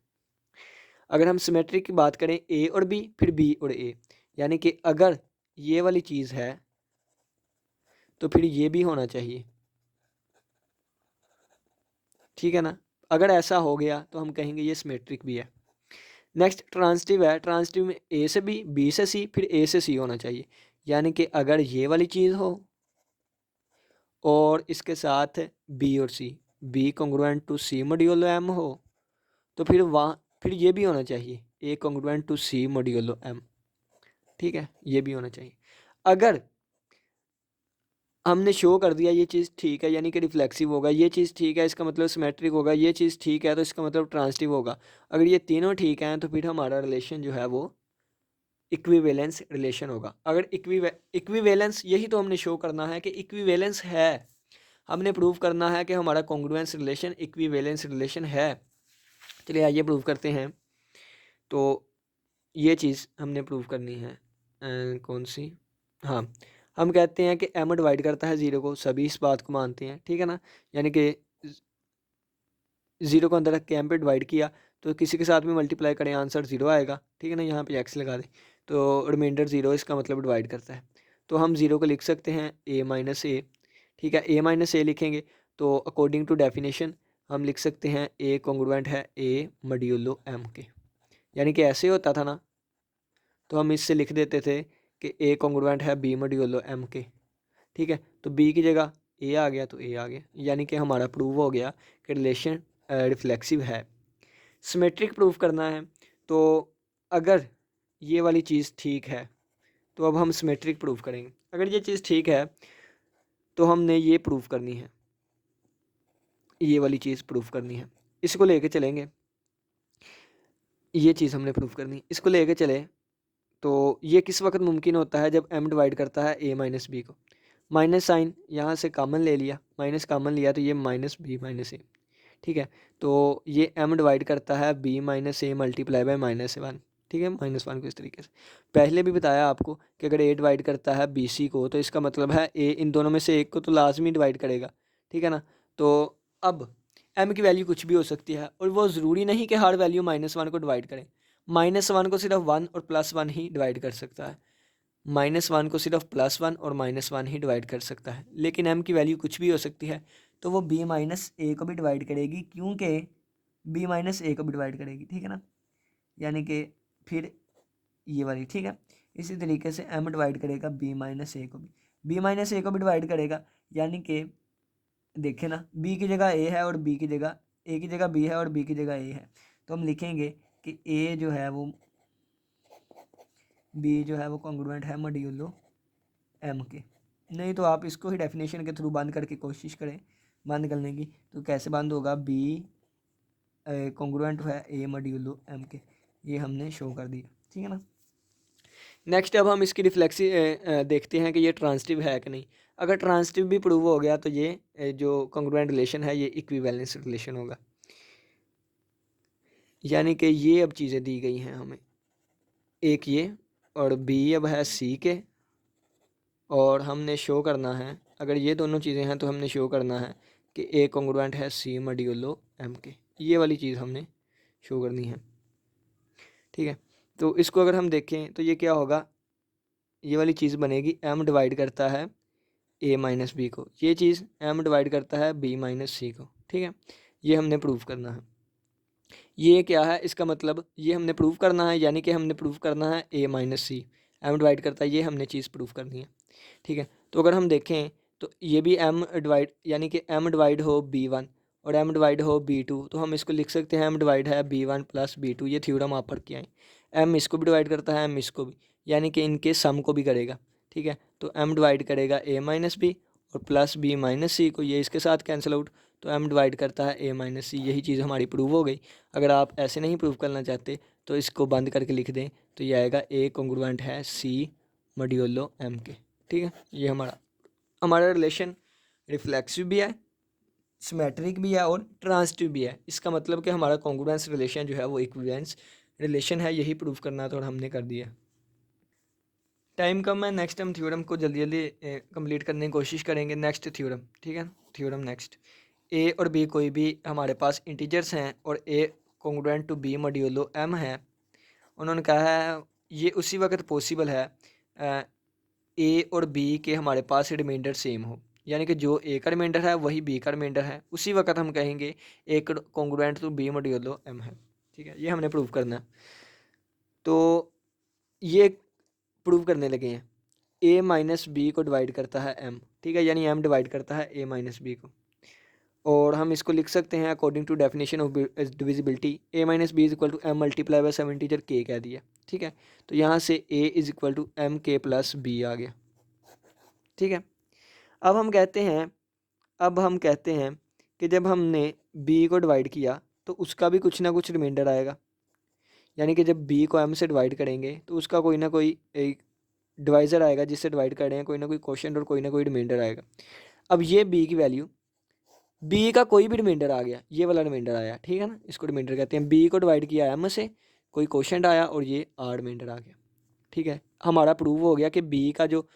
अगर हम सिमेट्रिक की बात करें ए और बी फिर बी और ए, यानी कि अगर ये वाली चीज़ है तो फिर ये भी होना चाहिए, ठीक है ना। अगर ऐसा हो गया तो हम कहेंगे ये सिमेट्रिक भी है। नेक्स्ट ट्रांसिटिव है, ट्रांसिटिव में ए से बी से सी फिर ए से सी होना चाहिए, यानी कि अगर ये वाली चीज़ हो और इसके साथ बी और c, b congruent to c modulo m हो तो फिर ये भी होना चाहिए a congruent to c modulo m, ठीक है, ये भी होना चाहिए। अगर हमने शो कर दिया ये चीज़ ठीक है यानी कि रिफ्लेक्सिव होगा, ये चीज़ ठीक है इसका मतलब सिमेट्रिक होगा, ये चीज़ ठीक है तो इसका मतलब ट्रांसिटिव होगा, अगर ये तीनों ठीक हैं तो फिर हमारा रिलेशन जो है वो इक्विवेलेंस रिलेशन होगा। अगर इक्विवेलेंस, यही तो हमने शो करना है कि इक्विवेलेंस है, हमने प्रूव करना है कि हमारा कॉन्ग्रुएंस रिलेशन इक्विवेलेंस रिलेशन है। चलिए आइए प्रूव करते हैं। तो ये चीज़ हमने प्रूव करनी है, कौन सी, हाँ, हम कहते हैं कि एम डिवाइड करता है ज़ीरो को, सभी इस बात को मानते हैं, ठीक है ना। यानी कि ज़ीरो को अंदर रख के एम पे डिवाइड किया तो किसी के साथ भी मल्टीप्लाई करें आंसर ज़ीरो आएगा, ठीक है ना। यहाँ पे एक्स लगा दें तो रिमाइंडर ज़ीरो, इसका मतलब डिवाइड करता है। तो हम ज़ीरो को लिख सकते हैं ए माइनस ए, ठीक है। ए माइनस ए लिखेंगे तो अकॉर्डिंग टू डेफिनेशन हम लिख सकते हैं ए कॉन्ग्रुएंट है ए मॉड्यूलो एम के, यानी कि ऐसे होता था ना, तो हम इससे लिख देते थे कि ए कॉन्ग्रुएंट है बी मॉड्यूलो एम के, ठीक है। तो बी की जगह ए आ गया तो ए आ गया, यानी कि हमारा प्रूव हो गया कि रिलेशन रिफ्लेक्सिव है। सिमेट्रिक प्रूफ करना है तो अगर ये वाली चीज़ ठीक है तो अब हम सिमेट्रिक प्रूफ करेंगे। अगर ये चीज़ ठीक है तो हमने ये प्रूफ करनी है, ये वाली चीज़ प्रूफ करनी है, इसको लेके चलेंगे, ये चीज़ हमने प्रूफ करनी है, इसको लेके चले। तो ये किस वक्त मुमकिन होता है, जब m डिवाइड करता है a माइनस बी को, माइनस साइन यहाँ से कॉमन ले लिया, माइनस कॉमन लिया तो ये माइनस बी माइनस ए, ठीक है। तो ये m डिवाइड करता है b माइनस ए मल्टीप्लाई बाय माइनस वन, ठीक है, माइनस वन को इस तरीके से। पहले भी बताया आपको कि अगर a डिवाइड करता है बी सी को तो इसका मतलब है a इन दोनों में से एक को तो लाजमी डिवाइड करेगा, ठीक है ना। तो अब m की वैल्यू कुछ भी हो सकती है और वो ज़रूरी नहीं कि हर वैल्यू माइनस वन को डिवाइड करें, माइनस वन को सिर्फ वन और प्लस वन ही डिवाइड कर सकता है, माइनस वन को सिर्फ प्लस वन और माइनस वन ही डिवाइड कर सकता है। लेकिन m की वैल्यू कुछ भी हो सकती है तो वो b माइनस ए को भी डिवाइड करेगी, क्योंकि b माइनस ए को भी डिवाइड करेगी, ठीक है ना। यानी कि फिर ये वाली, ठीक है। इसी तरीके से m डिवाइड करेगा b माइनस ए को भी, b माइनस ए को भी डिवाइड करेगा, यानी कि देखें ना, b की जगह a है और b की जगह a की जगह b है और b की जगह a है, तो हम लिखेंगे कि a जो है वो, b जो है वो कॉन्ग्रुएंट है मॉड्यूलो m के। नहीं तो आप इसको ही डेफिनेशन के थ्रू बंद करके कोशिश करें बंद करने की, तो कैसे बंद होगा, b कॉन्ग्रुएंट है a मॉड्यूलो m के, ये हमने शो कर दिया, ठीक है ना। नेक्स्ट अब हम इसकी रिफ्लेक्सी देखते हैं कि ये ट्रांसिटिव है कि नहीं। अगर ट्रांसिटिव भी प्रूव हो गया तो ये जो कॉन्ग्रुएंट रिलेशन है ये इक्विवेलेंस रिलेशन होगा, यानी कि ये अब चीज़ें दी गई हैं हमें, एक ये और बी अब है सी के, और हमने शो करना है, अगर ये दोनों चीज़ें हैं तो हमने शो करना है कि ए कॉन्ग्रुएंट है सी मॉड्यूलो एम के, ये वाली चीज़ हमने शो करनी है, ठीक है। तो इसको अगर हम देखें तो ये क्या होगा, ये वाली चीज़ बनेगी m डिवाइड करता है a माइनस बी को, ये चीज़ m डिवाइड करता है b माइनस सी को, ठीक है। ये हमने प्रूव करना है, ये क्या है, इसका मतलब ये हमने प्रूव करना है, यानी कि हमने प्रूव करना है a minus C m divide करता है, ये हमने चीज़ प्रूव करनी है, ठीक है। तो अगर हम देखें तो ये भी m डिवाइड, यानी कि m डिवाइड हो b1 और m डिवाइड हो b2, तो हम इसको लिख सकते हैं m डिवाइड है b1 प्लस b2, ये थ्योरम आप पढ़ के आए। m इसको भी डिवाइड करता है m इसको भी, यानी कि इनके सम को भी करेगा, ठीक है। तो m डिवाइड करेगा a माइनस बी और प्लस b माइनस सी को, ये इसके साथ कैंसिल आउट, तो m डिवाइड करता है a माइनस सी, यही चीज़ हमारी प्रूव हो गई। अगर आप ऐसे नहीं प्रूव करना चाहते तो इसको बंद करके लिख दें, तो ये आएगा a कॉन्ग्रुएंट है c मॉड्यूलो m के, ठीक है। ये हमारा रिलेशन रिफ्लेक्सिव भी है, सिमेट्रिक भी है और ट्रांसिटिव भी है। इसका मतलब कि हमारा कॉन्ग्रुएंस रिलेशन जो है वो इक्विवेलेंस रिलेशन है, यही प्रूव करना था और हमने कर दिया। टाइम कम है, नेक्स्ट हम थ्योरम को जल्दी जल्दी कंप्लीट करने की कोशिश करेंगे। नेक्स्ट थ्योरम, ठीक है, थ्योरम नेक्स्ट। ए और बी कोई भी हमारे पास इंटीजर्स हैं और a congruent to b modulo m है। उन्होंने कहा है ये उसी वक्त पॉसिबल है ए और बी के हमारे पास रिमाइंडर सेम हो, यानी कि जो ए का रिमाइंडर है वही बी का रिमाइंडर है, उसी वक्त हम कहेंगे a congruent to b modulo m है। ठीक है, ये हमने प्रूव करना है। तो ये प्रूव करने लगे हैं। ए माइनस बी को डिवाइड करता है एम, ठीक है, यानी एम डिवाइड करता है ए माइनस बी को। और हम इसको लिख सकते हैं according to definition of divisibility, A minus B is equal to M multiply by some integer K कह दिया। ठीक है, तो यहाँ से ए is equal to M K plus B आ गया। ठीक है, अब हम कहते हैं कि जब हमने बी को डिवाइड किया तो उसका भी कुछ ना कुछ रिमाइंडर आएगा, यानी कि जब बी को एम से डिवाइड करेंगे तो उसका कोई ना कोई एक डिवाइज़र आएगा जिससे डिवाइड कर रहे हैं, कोई ना कोई क्वेश्चन और कोई ना कोई रिमाइंडर आएगा। अब ये बी की वैल्यू, बी का कोई भी रिमाइंडर आ गया, ये वाला रिमाइंडर आया, ठीक है ना, इसको रिमाइंडर कहते हैं। बी को डिवाइड किया एम से, कोई क्वेश्चन आया और ये आर रिमाइंडर आ गया। ठीक है, हमारा प्रूव हो गया कि बी का जो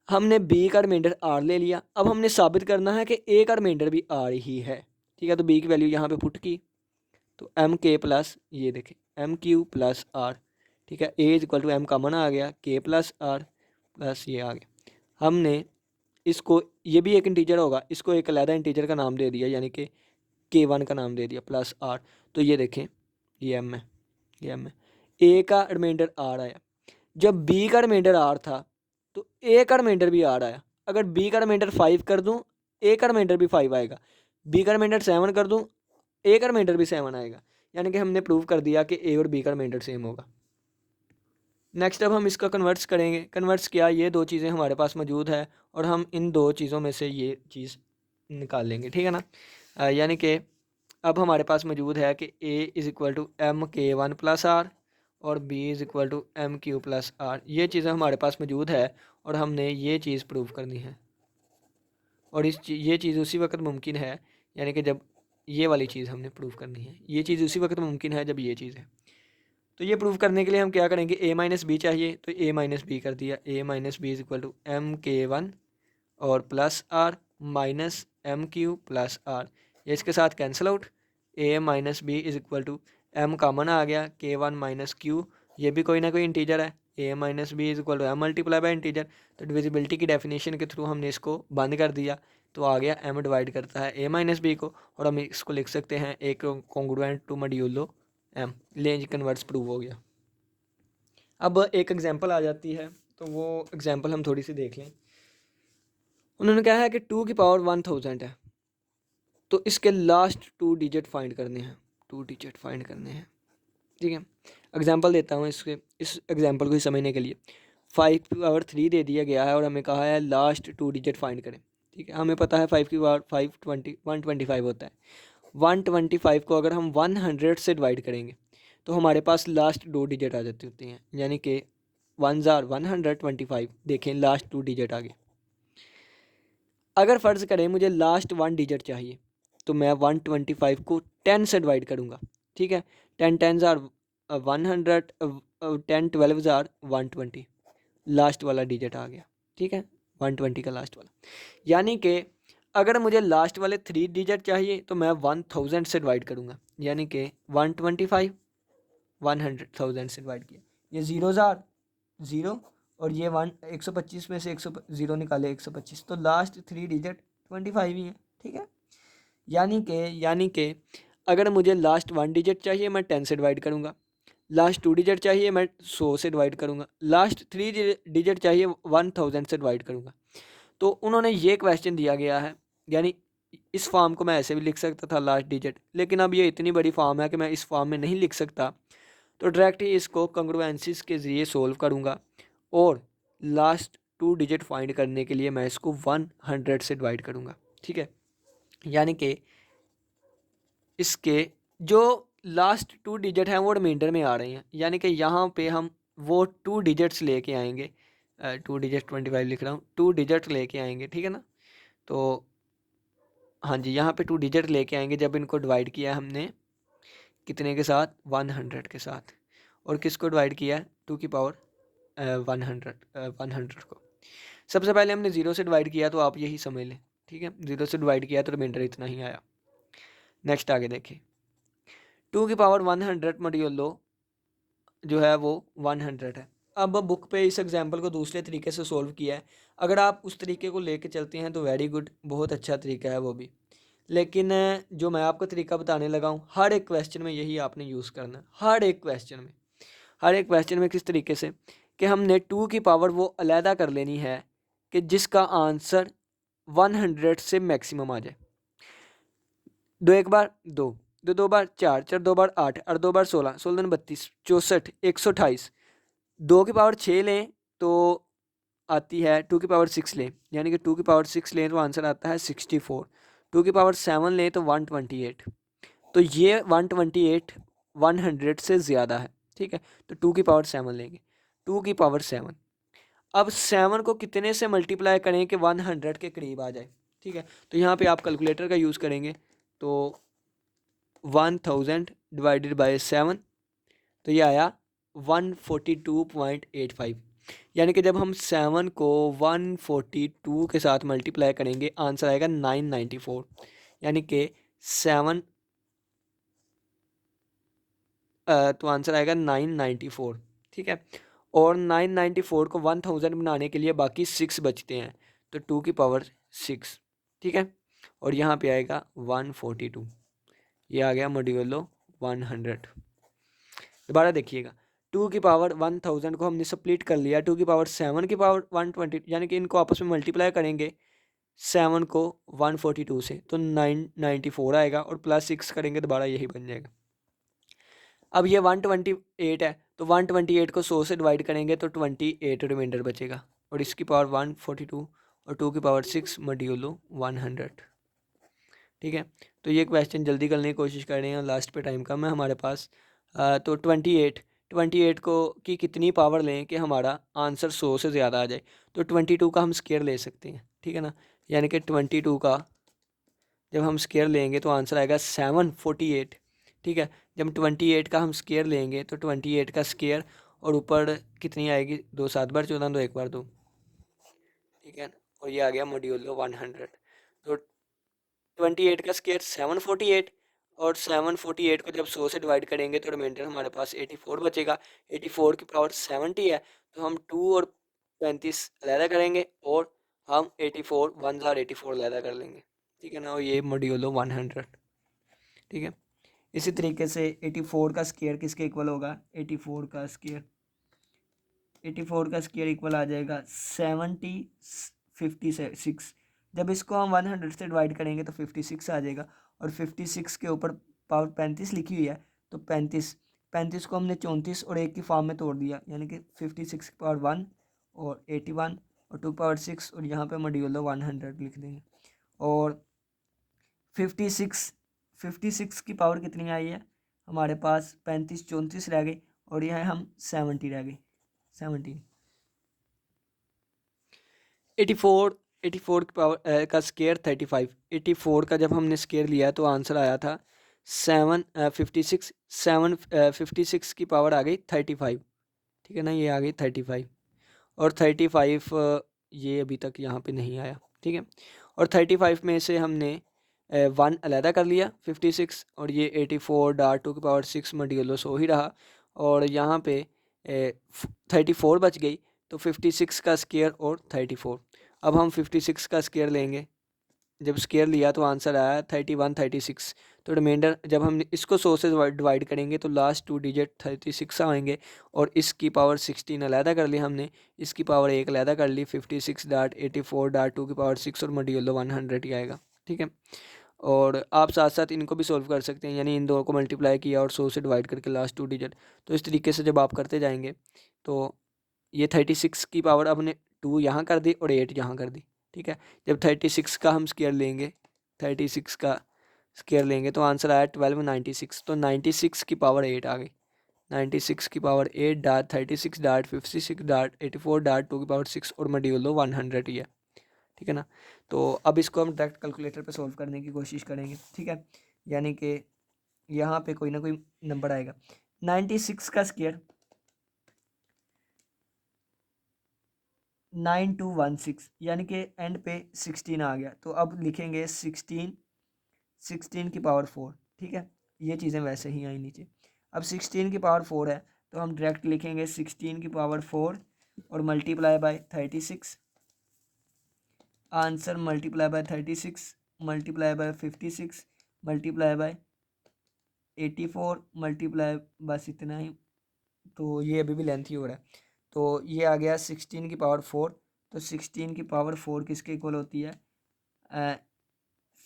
हमने बी का रिमाइंडर आर ले लिया। अब हमने साबित करना है कि ए का रिमाइंडर भी आर ही है। ठीक है, तो बी की वैल्यू यहाँ पे पुट की तो एम के प्लस ये देखें एम क्यू प्लस आर। ठीक है, a is equal to m common आ गया, के प्लस आर प्लस ये आ गया। हमने इसको, ये भी एक इंटीजर होगा, इसको एक अलग इंटीजर का नाम दे दिया, यानी कि K1 का नाम दे दिया प्लस आर। तो ये देखें ये एम है, ये एम है। ए का रिमाइंडर आर आया, जब बी का रिमाइंडर आर था तो ए का रिमाइंडर भी आर आया। अगर बी का रिमाइंडर 5 कर दूं, ए का रिमाइंडर भी 5 आएगा। बी का रिमाइंडर 7 कर दूं, ए का रिमाइंडर भी 7 आएगा। यानी कि हमने प्रूव कर दिया कि ए और बी का रिमाइंडर सेम होगा। नेक्स्ट अब हम इसका कन्वर्ट्स करेंगे। कन्वर्ट्स क्या, ये दो चीज़ें हमारे पास मौजूद है और हम इन दो चीज़ों में से ये चीज़ निकाल लेंगे। ठीक है ना, यानी कि अब हमारे पास मौजूद है कि A is equal to M के वन प्लस आर और B is equal to M Q plus are. ये चीज़ें हमारे पास मौजूद है और हमने ये चीज़ प्रूव करनी है। और ये चीज़ उसी वक्त मुमकिन है, यानी कि जब ये वाली चीज़ हमने प्रूव करनी है, ये चीज़ उसी वक्त मुमकिन है जब ये चीज़ है। तो ये प्रूव करने के लिए हम क्या करेंगे, ए माइनस बी चाहिए तो ए माइनस बी कर दिया, a minus B is equal to M के वन और plus r minus m Q plus are. ये इसके साथ cancel out, a minus B is equal to m common आ गया, के वन माइनस क्यू, ये भी कोई ना कोई इंटीजर है, a minus B is equal to M multiply by integer. तो डिविजिबिलिटी की डेफिनेशन के थ्रू हमने इसको बंद कर दिया, तो आ गया एम डिवाइड करता है ए माइनस बी को, और हम इसको लिख सकते हैं एक कॉन्ग्रुएंट टू मॉड्यूलो एम। लेंज कन्वर्ट्स प्रूव हो गया। अब एक एग्जांपल आ जाती है, तो वो एग्जांपल हम थोड़ी सी देख लें। उन्होंने कहा है कि 2 की पावर 1000 है, तो इसके लास्ट 2 डिजिट फाइंड करने हैं, 2 डिजिट फाइंड करने हैं। ठीक है, एग्जांपल देता हूँ इसके, इस एग्जांपल को समझने के लिए। 5 की पावर 3 दे दिया गया है और हमें कहा है लास्ट 2 डिजिट फाइंड करें। ठीक है, हमें पता है 5 की पावर 125 होता है। 125 को अगर हम 100 से डिवाइड करेंगे तो हमारे पास लास्ट 2 डिजिट आ जाती होती हैं, यानी कि 125। देखें लास्ट 2 डिजिट आ गए। अगर फ़र्ज़ करें मुझे लास्ट 1 डिजिट चाहिए तो मैं 125 को 10 से डिवाइड करूँगा। ठीक है, 10 10 ज़ार 100, 10 12 ज़ार 120, लास्ट वाला डिजिट आ गया। ठीक है, 120 का लास्ट वाला, यानी कि अगर मुझे लास्ट वाले 3 डिजिट चाहिए तो मैं 1000 से डिवाइड करूँगा, यानी कि 125 100,000 से डिवाइड किया, ये 0 ज़ार 0 और ये 125 में से 0 निकाले 125, तो लास्ट 3 डिजिट 25 ही है। ठीक है, यानी कि अगर मुझे लास्ट 1 डिजिट चाहिए मैं 10 से डिवाइड करूँगा, लास्ट 2 डिजिट चाहिए मैं 100 से डिवाइड करूँगा, लास्ट 3 डिजिट चाहिए 1000 से डिवाइड करूँगा। तो उन्होंने ये क्वेश्चन दिया गया है, यानी इस फॉर्म को मैं ऐसे भी लिख सकता था लास्ट डिजिट, लेकिन अब ये इतनी बड़ी फॉर्म है कि मैं इस फॉर्म में नहीं लिख सकता, तो डायरेक्ट ही इसको कंग्रुएंसीज के ज़रिए सोल्व करूँगा और लास्ट 2 डिजिट फाइंड करने के लिए मैं इसको 100 से डिवाइड करूँगा। ठीक है, यानी कि इसके जो लास्ट 2 डिजिट हैं वो रिमाइंडर में आ रहे हैं, यानी कि यहाँ पे हम वो 2 डिजिट्स लेके आएंगे। 2 डिजिट 25 लिख रहा हूँ, 2 डिजिट लेके आएंगे। ठीक है ना, तो हाँ जी, यहाँ पे 2 डिजिट लेके आएंगे जब इनको डिवाइड किया है हमने कितने के साथ, 100 के साथ, और किसको डिवाइड किया है 2 की पावर 100 को। सबसे पहले हमने 0 से डिवाइड किया तो आप यही समझ लें, ठीक है, 0 से डिवाइड किया तो रिमाइंडर इतना ही आया। नेक्स्ट आगे देखिए, 2 की पावर 100 मॉड्यूलो जो है वो 100 है। अब बुक पे इस एग्जाम्पल को दूसरे तरीके से सोल्व किया है। अगर आप उस तरीके को लेके चलते हैं तो वेरी गुड, बहुत अच्छा तरीका है वो भी। लेकिन जो मैं आपको तरीका बताने लगा हूँ, हर एक क्वेश्चन में यही आपने यूज़ करना है। हर एक क्वेश्चन में किस तरीके से कि हमने 2 की पावर वो अलहदा कर लेनी है कि जिसका आंसर 100 से मैक्सिमम आ जाए। 2 एक बार 2, 2 दो बार 4, 4 दो बार 8, 8 दो बार 16, 16 दूनी 32, 64, 128। 2 की पावर 6 लें तो आती है 2 की पावर 6 लें, यानी कि 2 की पावर 6 लें तो आंसर आता है 64। 2 की पावर 7 लें तो 128। तो ये 128 100 से ज़्यादा है, ठीक है। तो 2 की पावर 7 लेंगे, 2 की पावर 7। अब 7 को कितने से मल्टीप्लाई करें कि 100 के करीब आ जाए, ठीक है। तो यहाँ पे आप कैलकुलेटर का यूज़ करेंगे तो 1000 डिवाइडेड बाय 7, तो ये आया 142.85। यानी कि जब हम 7 को 142 के साथ मल्टीप्लाई करेंगे आंसर आएगा 994। यानी कि 7 तो आंसर आएगा 994, ठीक है। और 994 को 1000 बनाने के लिए बाकी 6 बचते हैं, तो 2 की पावर 6, ठीक है। और यहाँ पे आएगा 142, ये आ गया मॉड्यूलो 100। दोबारा देखिएगा, 2 की पावर 1000 को हमने स्प्लिट कर लिया, 2 की पावर 7 की पावर 120, यानी कि इनको आपस में मल्टीप्लाई करेंगे 7 को 142 से तो 994 आएगा, और प्लस 6 करेंगे दोबारा यही बन जाएगा। अब ये 128 है, तो 128 को 100 से डिवाइड करेंगे तो 28 रिमाइंडर बचेगा, और इसकी पावर 142 और 2 की पावर 6 मॉड्यूलो 100, ठीक है। तो ये क्वेश्चन जल्दी करने की कोशिश कर रहे हैं, लास्ट पे टाइम कम है हमारे पास। तो 28 को की कितनी पावर लें कि हमारा आंसर 100 से ज़्यादा आ जाए। तो 22 का हम स्केयर ले सकते हैं, ठीक है ना। यानी कि 22 का जब हम स्केयर लेंगे तो आंसर आएगा 748, ठीक है। जब 28 का हम स्केयर लेंगे तो 28 का स्केयर और ऊपर कितनी आएगी, 2 7 बार 14, 2 1 बार 2, ठीक है। और ये आ गया मॉड्यूलो 100। तो 28 का स्केयर 748, और 748 को जब 100 से डिवाइड करेंगे तो रिमाइंडर हमारे पास 84 बचेगा। 84 की पावर 70 है, तो हम 2 और 35 अलहदा करेंगे, और हम 84 1084 अलहदा कर लेंगे, ठीक है ना। और ये मॉड्यूलो 100, ठीक है। इसी तरीके से 84 का स्केयर किसके इक्वल होगा, 84 का स्केयर इक्वल आ जाएगा 56। जब इसको हम 100 से डिवाइड करेंगे तो 56 आ जाएगा, और 56 के ऊपर पावर 35 लिखी हुई है, तो 35 को हमने 34 और 1 की फॉर्म में तोड़ दिया, यानी कि 56 की पावर 1 और 81 और 2 पावर 6, और यहाँ पे मॉड्यूलो 100 लिख देंगे। और 56 की पावर कितनी आई है हमारे पास, 35 34 रह गई, और यह हम 70 रह गई, 17। 84 की पावर का स्केयर 35, 84 का जब हमने स्केयर लिया तो आंसर आया था 56 की पावर आ गई 35, ठीक है ना। ये आ गई 35, और 35 ये अभी तक यहाँ पे नहीं आया, ठीक है। और 35 में से हमने 1 अलहदा कर लिया 56, और ये 84 डाट 2 की पावर 6 मॉड्यूलो 100 ही रहा, और यहाँ पे 34 बच गई, तो 56 का स्केयर और 34। अब हम 56 का स्केयर लेंगे, जब स्केयर लिया तो आंसर आया 31 36। तो रिमाइंडर जब हम इसको 100 से डिवाइड करेंगे तो लास्ट 2 डिजिट 36 आएंगे, और इसकी पावर 16 अलहदा कर ली हमने, इसकी पावर 1 अलहदा कर ली, 56 डाट 84 डाट 2 की पावर 6 और मॉड्यूलो 100 ही आएगा, ठीक है। और आप साथ साथ इनको भी सोल्व कर सकते हैं, यानी इन दोनों को मल्टीप्लाई किया और 100 से डिवाइड करके लास्ट 2 डिजिट। तो इस तरीके से जब आप करते जाएंगे तो ये 36 की पावर आपने 2 यहाँ कर दी और 8 यहाँ कर दी, ठीक है। जब 36 का हम स्केयर लेंगे, 36 का स्केयर लेंगे तो आंसर आया 1296, तो 96 की पावर 8 आ गई, 96 की power 8 dot 36 dot 56 dot 84 dot 2 की पावर 6 और मॉड्यूलो 100 ही है, ठीक है ना। तो अब इसको हम डायरेक्ट कैलकुलेटर पे सॉल्व करने की कोशिश करेंगे, ठीक है। यानी कि यहाँ पे कोई ना कोई नंबर आएगा। 96 का स्केयर 9216 यानी कि एंड पे 16 आ गया, तो अब लिखेंगे 16 की पावर 4। ठीक है, ये चीज़ें वैसे ही आई नीचे। अब 16 की पावर 4 है तो हम डायरेक्ट लिखेंगे 16 की पावर 4 और multiply by 36। Answer multiply by 36 multiply by 56 multiply by 84 multiply, बस इतना ही। तो ये अभी भी लेंथ ही हो रहा है। तो ये आ गया 16 की पावर 4। तो 16 की पावर 4 किसके इक्वल होती है?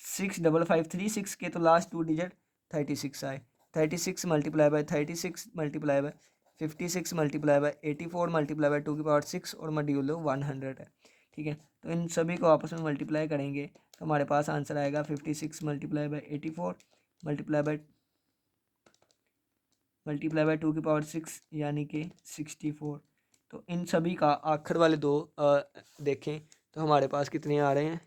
65536 के तो लास्ट 2 डिजिट 36 आए। 36 multiply by 36 multiply by 56 multiply by 84 multiply by 2 की पावर 6 और मॉड्यूलो 100 है। ठीक है, तो इन सभी को आपस में मल्टीप्लाई करेंगे तो हमारे पास आंसर आएगा 56 मल्टीप्लाई बाय 84 मल्टीप्लाई बाय 2 की पावर 6 यानी कि 64। तो इन सभी का आखिर वाले दो देखें तो हमारे पास कितने आ रहे हैं?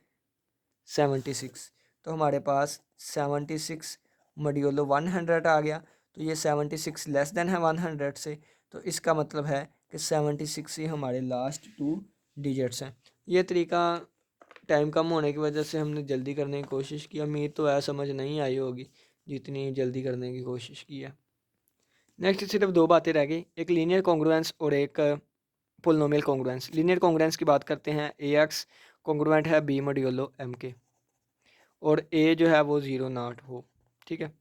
76। तो हमारे पास 76 मॉड्यूलो 100 आ गया। तो ये 76 लेस देन है 100 से, तो इसका मतलब है कि 76 ही हमारे लास्ट 2 डिजिट्स हैं। ये तरीका टाइम कम होने की वजह से हमने जल्दी करने की कोशिश की। उम्मीद तो है समझ नहीं आई होगी जितनी जल्दी करने की कोशिश की है। नेक्स्ट सिर्फ दो बातें रह गई, एक लीनियर कॉन्ग्रुएंस और एक पोलिनोमियल कॉन्ग्रुएंस। लीनियर कॉन्ग्रुएंस की बात करते हैं, ए एक्स कॉन्ग्रुएंट है बी मॉड्यूलो एम के और ए जो है वो 0 नॉट हो। ठीक है,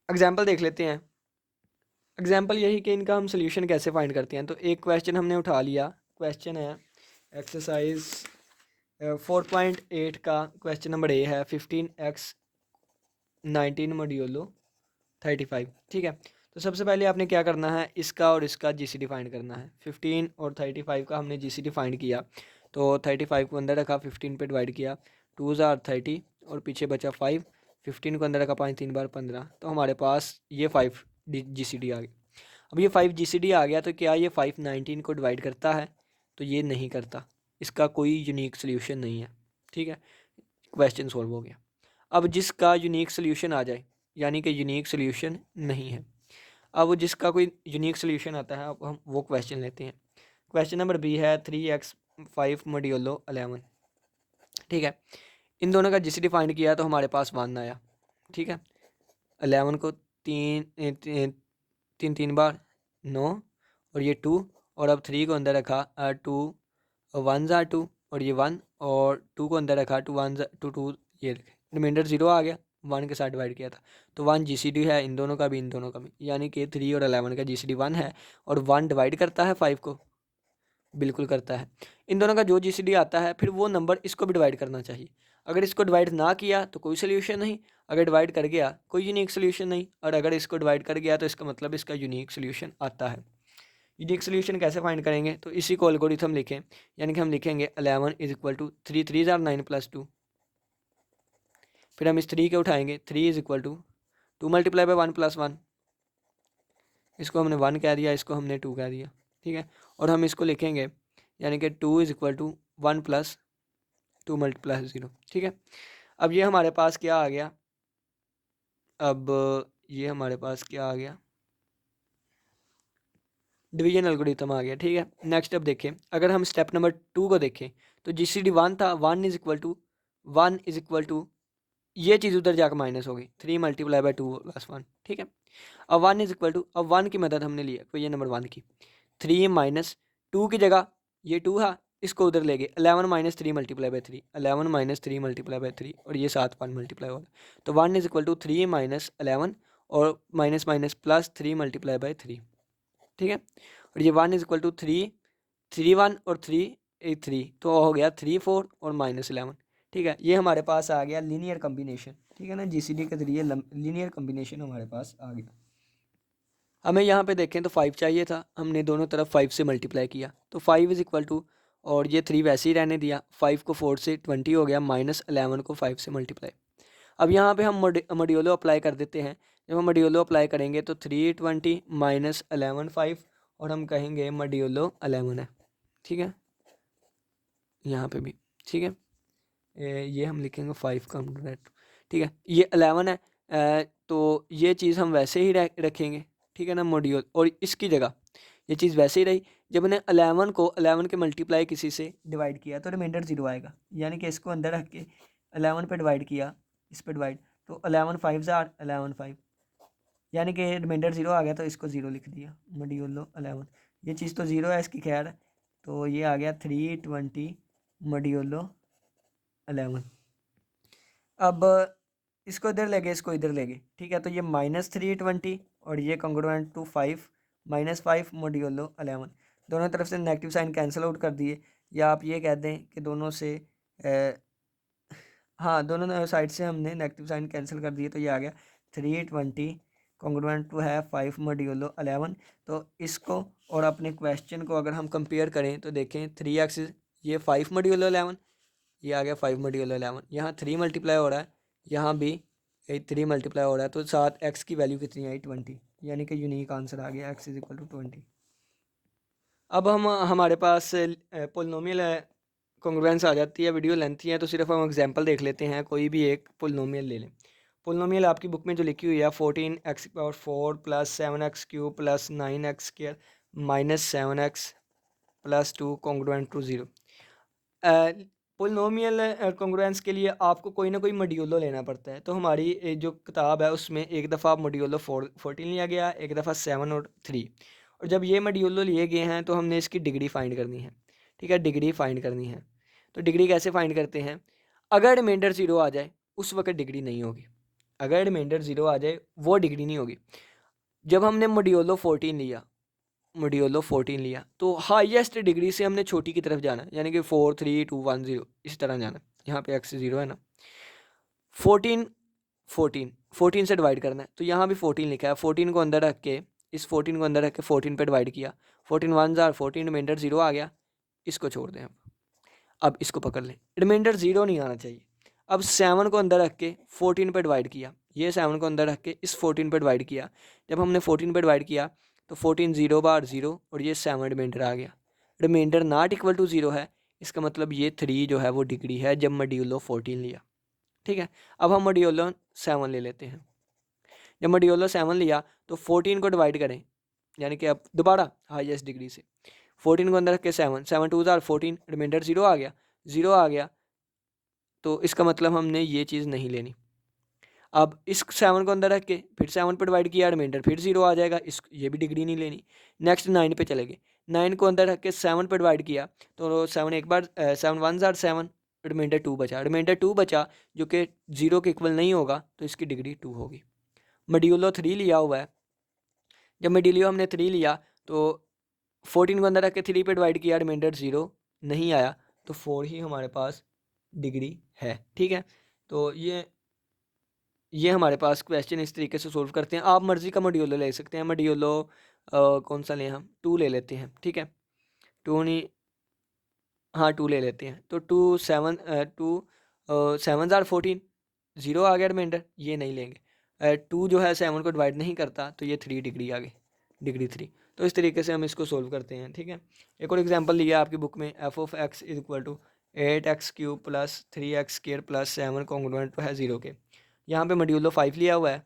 एग्जाम्पल देख लेते हैं। एग्जाम्पल यही कि इनका हम सोल्यूशन कैसे फाइंड करते हैं। तो एक क्वेश्चन हमने उठा लिया, क्वेश्चन है एक्सरसाइज 4.8 का क्वेश्चन नंबर ए है 15x 19 मॉड्यूलो 35। ठीक है, तो सबसे पहले आपने क्या करना है, इसका और इसका जीसीडी फाइंड करना है। 15 और 35 का हमने जीसीडी फाइंड किया, तो 35 को अंदर रखा, 15 पे डिवाइड किया, 2 ज़ार 30 और पीछे बचा 5। 15 को अंदर रखा, 5 3 बार 15, तो हमारे पास ये 5 जीसीडी आ गया। अब ये 5 जीसीडी आ गया तो क्या ये 5 19 को डिवाइड करता है? तो ये नहीं करता, इसका कोई यूनिक सोल्यूशन नहीं है। ठीक है, क्वेश्चन सॉल्व हो गया। अब जिसका यूनिक सोल्यूशन आ जाए, यानी कि यूनिक सोल्यूशन नहीं है, अब जिसका कोई यूनिक सोल्यूशन आता है अब हम वो क्वेश्चन लेते हैं। क्वेश्चन नंबर बी है 3x 5 मॉड्यूलो 11। ठीक है, इन दोनों का जीसीडी फाइंड किया तो हमारे पास 1 आया। ठीक है, 11 को तीन तीन बार 9 और ये 2, और अब 3 को अंदर रखा, 2 1 ज़ा 2 और ये 1, और 2 को अंदर रखा, 2 1 2 2, ये रिमाइंडर 0 आ गया, 1 के साथ डिवाइड किया था। तो 1 जीसीडी है इन दोनों का भी, इन दोनों का भी, यानी कि 3 और 11 का जीसीडी 1 है। और 1 डिवाइड करता है 5 को, बिल्कुल करता है। इन दोनों का जो जीसीडी आता है फिर वो नंबर इसको भी डिवाइड करना चाहिए। अगर इसको डिवाइड ना किया तो कोई सोल्यूशन नहीं, अगर डिवाइड कर गया कोई यूनिक सोल्यूशन नहीं, और अगर इसको डिवाइड कर गया तो इसका मतलब इसका यूनिक सोल्यूशन आता है। यूनिक सोल्यूशन कैसे फाइंड करेंगे? तो इसी को एल्गोरिथम लिखें, यानी कि हम लिखेंगे 11 इज इक्वल टू 3 3 ज़ार 9 प्लस 2। फिर हम इस 3 के उठाएंगे, 3 is equal to 2 multiply by 1 plus 1, इसको हमने 1 कह दिया, इसको हमने 2 कह दिया। ठीक है, और हम इसको लिखेंगे यानी कि 2 is equal to 1 plus 2 multiply 0। ठीक है, अब ये हमारे पास क्या आ गया, अब ये हमारे पास क्या आ गया, डिवीजन एल्गोरिथम आ गया। ठीक है, नेक्स्ट अब देखें, अगर हम स्टेप नंबर 2 को देखें तो जीसीडी 1 था, 1 इज इक्वल टू ये चीज़ उधर जाकर माइनस होगी, 3 मल्टीप्लाई बाय 2 प्लस 1। ठीक है, अब 1 इज इक्वल टू, अब 1 की मदद हमने लिया कोई ये नंबर 1 की, 3 माइनस 2 की जगह ये 2 है, इसको उधर ले गए, 11 minus 3 multiply by 3, 11 minus 3 multiply by 3, और ये साथ 1 मल्टीप्लाई होगा। तो 1 इज इक्वल टू 3 माइनस 11 और minus minus plus 3 multiply by 3। ठीक है, और ये 1 इज इक्वल टू 3 1 और 3 3, तो हो गया 3 4 और माइनस 11। ठीक है, ये हमारे पास आ गया लीनियर कम्बिनेशन। ठीक है ना, जीसीडी के जरिए लीनियर कम्बिनेशन हमारे पास आ गया। हमें यहाँ पे देखें तो 5 चाहिए था, हमने दोनों तरफ 5 से मल्टीप्लाई किया, तो 5 इज इक्वल टू, और ये 3 वैसे ही रहने दिया, 5 को 4 से 20 हो गया, माइनस 11 को 5 से मल्टीप्लाई। अब यहाँ पे हम मॉड्यूलो अप्लाई कर देते हैं। जब हम मॉड्यूलो अप्लाई करेंगे तो 3 20 माइनस 11 5, और हम कहेंगे मॉड्यूलो 11 है। ठीक है, यहाँ पे भी ठीक है, ये हम लिखेंगे 5 का हम, ठीक है, ये 11 है, तो ये चीज़ हम वैसे ही रखेंगे। ठीक है ना, मॉड्यूल, और इसकी जगह ये चीज़ वैसे ही रही, जब मैंने 11 को 11 के मल्टीप्लाई किसी से डिवाइड किया तो रिमाइंडर 0 आएगा, यानी कि इसको अंदर रख के 11 पे डिवाइड किया, इस पे डिवाइड, तो 11 5 जार 11 5, यानी कि रिमाइंडर 0 आ गया, तो इसको 0 लिख दिया मॉड्यूलो 11। ये चीज़ तो 0 है इसकी, खैर, तो ये आ गया 320 मॉड्यूलो 11। अब इसको इधर ले गए, इसको इधर ले गए, ठीक है, तो ये -320 और ये कॉन्ग्रुएंट टू 5 -5 मॉड्यूलो 11। दोनों तरफ से नेगेटिव साइन कैंसिल आउट कर दिए, या आप ये कह दें कि दोनों से हाँ, दोनों साइड से हमने नेगेटिव साइन कैंसिल कर दिए, तो ये आ गया 320 कॉन्ग्रुएंट टू है 5 मॉड्यूलो 11। तो इसको और अपने क्वेश्चन को अगर हम कंपेयर करें तो देखें 3x ये 5 मॉड्यूलो 11, ये आ गया 5 मॉड्यूलो 11, यहाँ 3 मल्टीप्लाई हो रहा है, यहाँ भी 3 मल्टीप्लाई हो रहा है, तो साथ x की वैल्यू कितनी आई 20, यानी कि यूनिक आंसर आ गया x = 20। अब हमारे पास पोलिनोमियल कॉन्ग्रुएंस आ जाती है, वीडियो लेंथी है तो सिर्फ हम एग्जांपल देख लेते हैं, कोई भी एक पोलिनोमियल ले लें। पोलिनोमियल आपकी बुक में जो लिखी हुई है 14x⁴ + 7x³ + 9x² - 7x + 2 congruent to 0। Polynomial congruence के लिए आपको कोई ना कोई मॉड्यूलो लेना पड़ता है, तो हमारी जो किताब है उसमें एक दफ़ा मॉड्यूलो 14 लिया गया, एक दफ़ा 7 और 3, और जब ये मॉड्यूलो लिए गए हैं तो हमने इसकी डिग्री फाइंड करनी है, ठीक है, डिग्री फाइंड करनी है। तो डिग्री कैसे फाइंड करते हैं, अगर रिमाइंडर 0 आ जाए उस वक्त डिग्री नहीं होगी, अगर रिमाइंडर 0 आ जाए वो डिग्री नहीं होगी। जब हमने मॉड्यूलो 14 लिया तो हाईएस्ट डिग्री से हमने छोटी की तरफ जाना, यानी कि 4 3 2 1 0 इस तरह जाना। यहाँ पे x 0 है ना, 14 से डिवाइड करना है, तो यहाँ भी 14 लिखा है, 14 को अंदर रख के, इस 14 को अंदर रख के 14 पे डिवाइड किया, 14 1 जार 14, रिमाइंडर 0 आ गया, इसको छोड़ दें। अब इसको पकड़ लें, रिमाइंडर 0 नहीं आना चाहिए। अब 7 को अंदर रख के 14 पे डिवाइड किया, ये 7 को अंदर रख के इस 14 पे डिवाइड किया, जब हमने 14 पे डिवाइड किया तो 14 0 बार 0 और ये 7 रिमाइंडर आ गया, रिमाइंडर नॉट इक्वल टू 0 है, इसका मतलब ये 3 जो है वो डिग्री है जब मॉड्यूलो 14 लिया, ठीक है। अब हम मॉड्यूलो 7 ले लेते हैं, जब मॉड्यूलो 7 लिया तो 14 को डिवाइड करें, यानी कि अब दोबारा हाईएस्ट डिग्री से 14 को अंदर रख के 7 7 2 जार 14, रिमाइंडर 0 आ गया, 0 आ गया, तो इसका मतलब हमने ये चीज़ नहीं लेनी। अब इस 7 को अंदर रख के फिर 7 पे डिवाइड किया, रिमाइंडर फिर 0 आ जाएगा, इस ये भी डिग्री नहीं लेनी। नेक्स्ट 9 पे चले गए, 9 को अंदर रख के 7 पे डिवाइड किया, तो 7 एक बार 7 1 जार 7, रिमाइंडर 2 बचा, रिमाइंडर 2 बचा जो कि 0 के इक्वल नहीं होगा, तो इसकी डिग्री 2 होगी। मॉड्यूलो 3 लिया हुआ है, जब मॉड्यूलो हमने 3 लिया तो 14 को अंदर रख के 3 पे डिवाइड किया, रिमाइंडर 0 नहीं आया, तो 4 ही हमारे पास डिग्री है, ठीक है। तो ये हमारे पास क्वेश्चन इस तरीके से सोल्व करते हैं। आप मर्ज़ी का मॉड्यूलो ले सकते हैं, मॉड्यूलो कौन सा लें हम, 2 ले लेते हैं, ठीक है, 2 नहीं, हाँ 2 ले लेते हैं, तो 2 7 जार 14, 0 आ गया रिमाइंडर, ये नहीं लेंगे, 2 जो है 7 को डिवाइड नहीं करता, तो ये 3 डिग्री आ गई, डिग्री 3। तो इस तरीके से हम इसको सोल्व करते हैं, ठीक है। एक और एग्जांपल लिया आपकी बुक में, f(x) = 8x³ + 3x² + 7 कॉन्ग्रुएंट है 0 के। यहाँ पे मॉड्यूलो 5 लिया हुआ है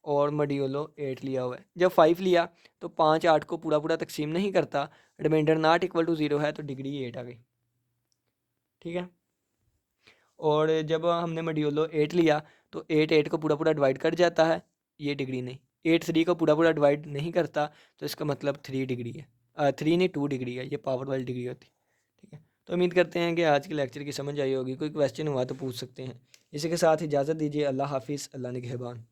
और मॉड्यूलो 8 लिया हुआ है। जब 5 लिया तो 5 8 को पूरा पूरा तकसीम नहीं करता, रिमाइंडर नॉट इक्वल टू 0 है, तो डिग्री 8 आ गई, ठीक है। और जब हमने मॉड्यूलो 8 लिया तो 8 8 को पूरा पूरा डिवाइड कर जाता है, ये डिग्री नहीं, 8 3 को पूरा पूरा डिवाइड नहीं करता, तो इसका मतलब 3 डिग्री है, 3 नहीं 2 डिग्री है, ये पावर वाली डिग्री होती है, ठीक है। तो उम्मीद करते हैं कि आज के लेक्चर की समझ आई होगी, कोई क्वेश्चन हुआ तो पूछ सकते हैं। इसी के साथ इजाज़त दीजिए, अल्लाह हाफिज़, अल्लाह निगहबान।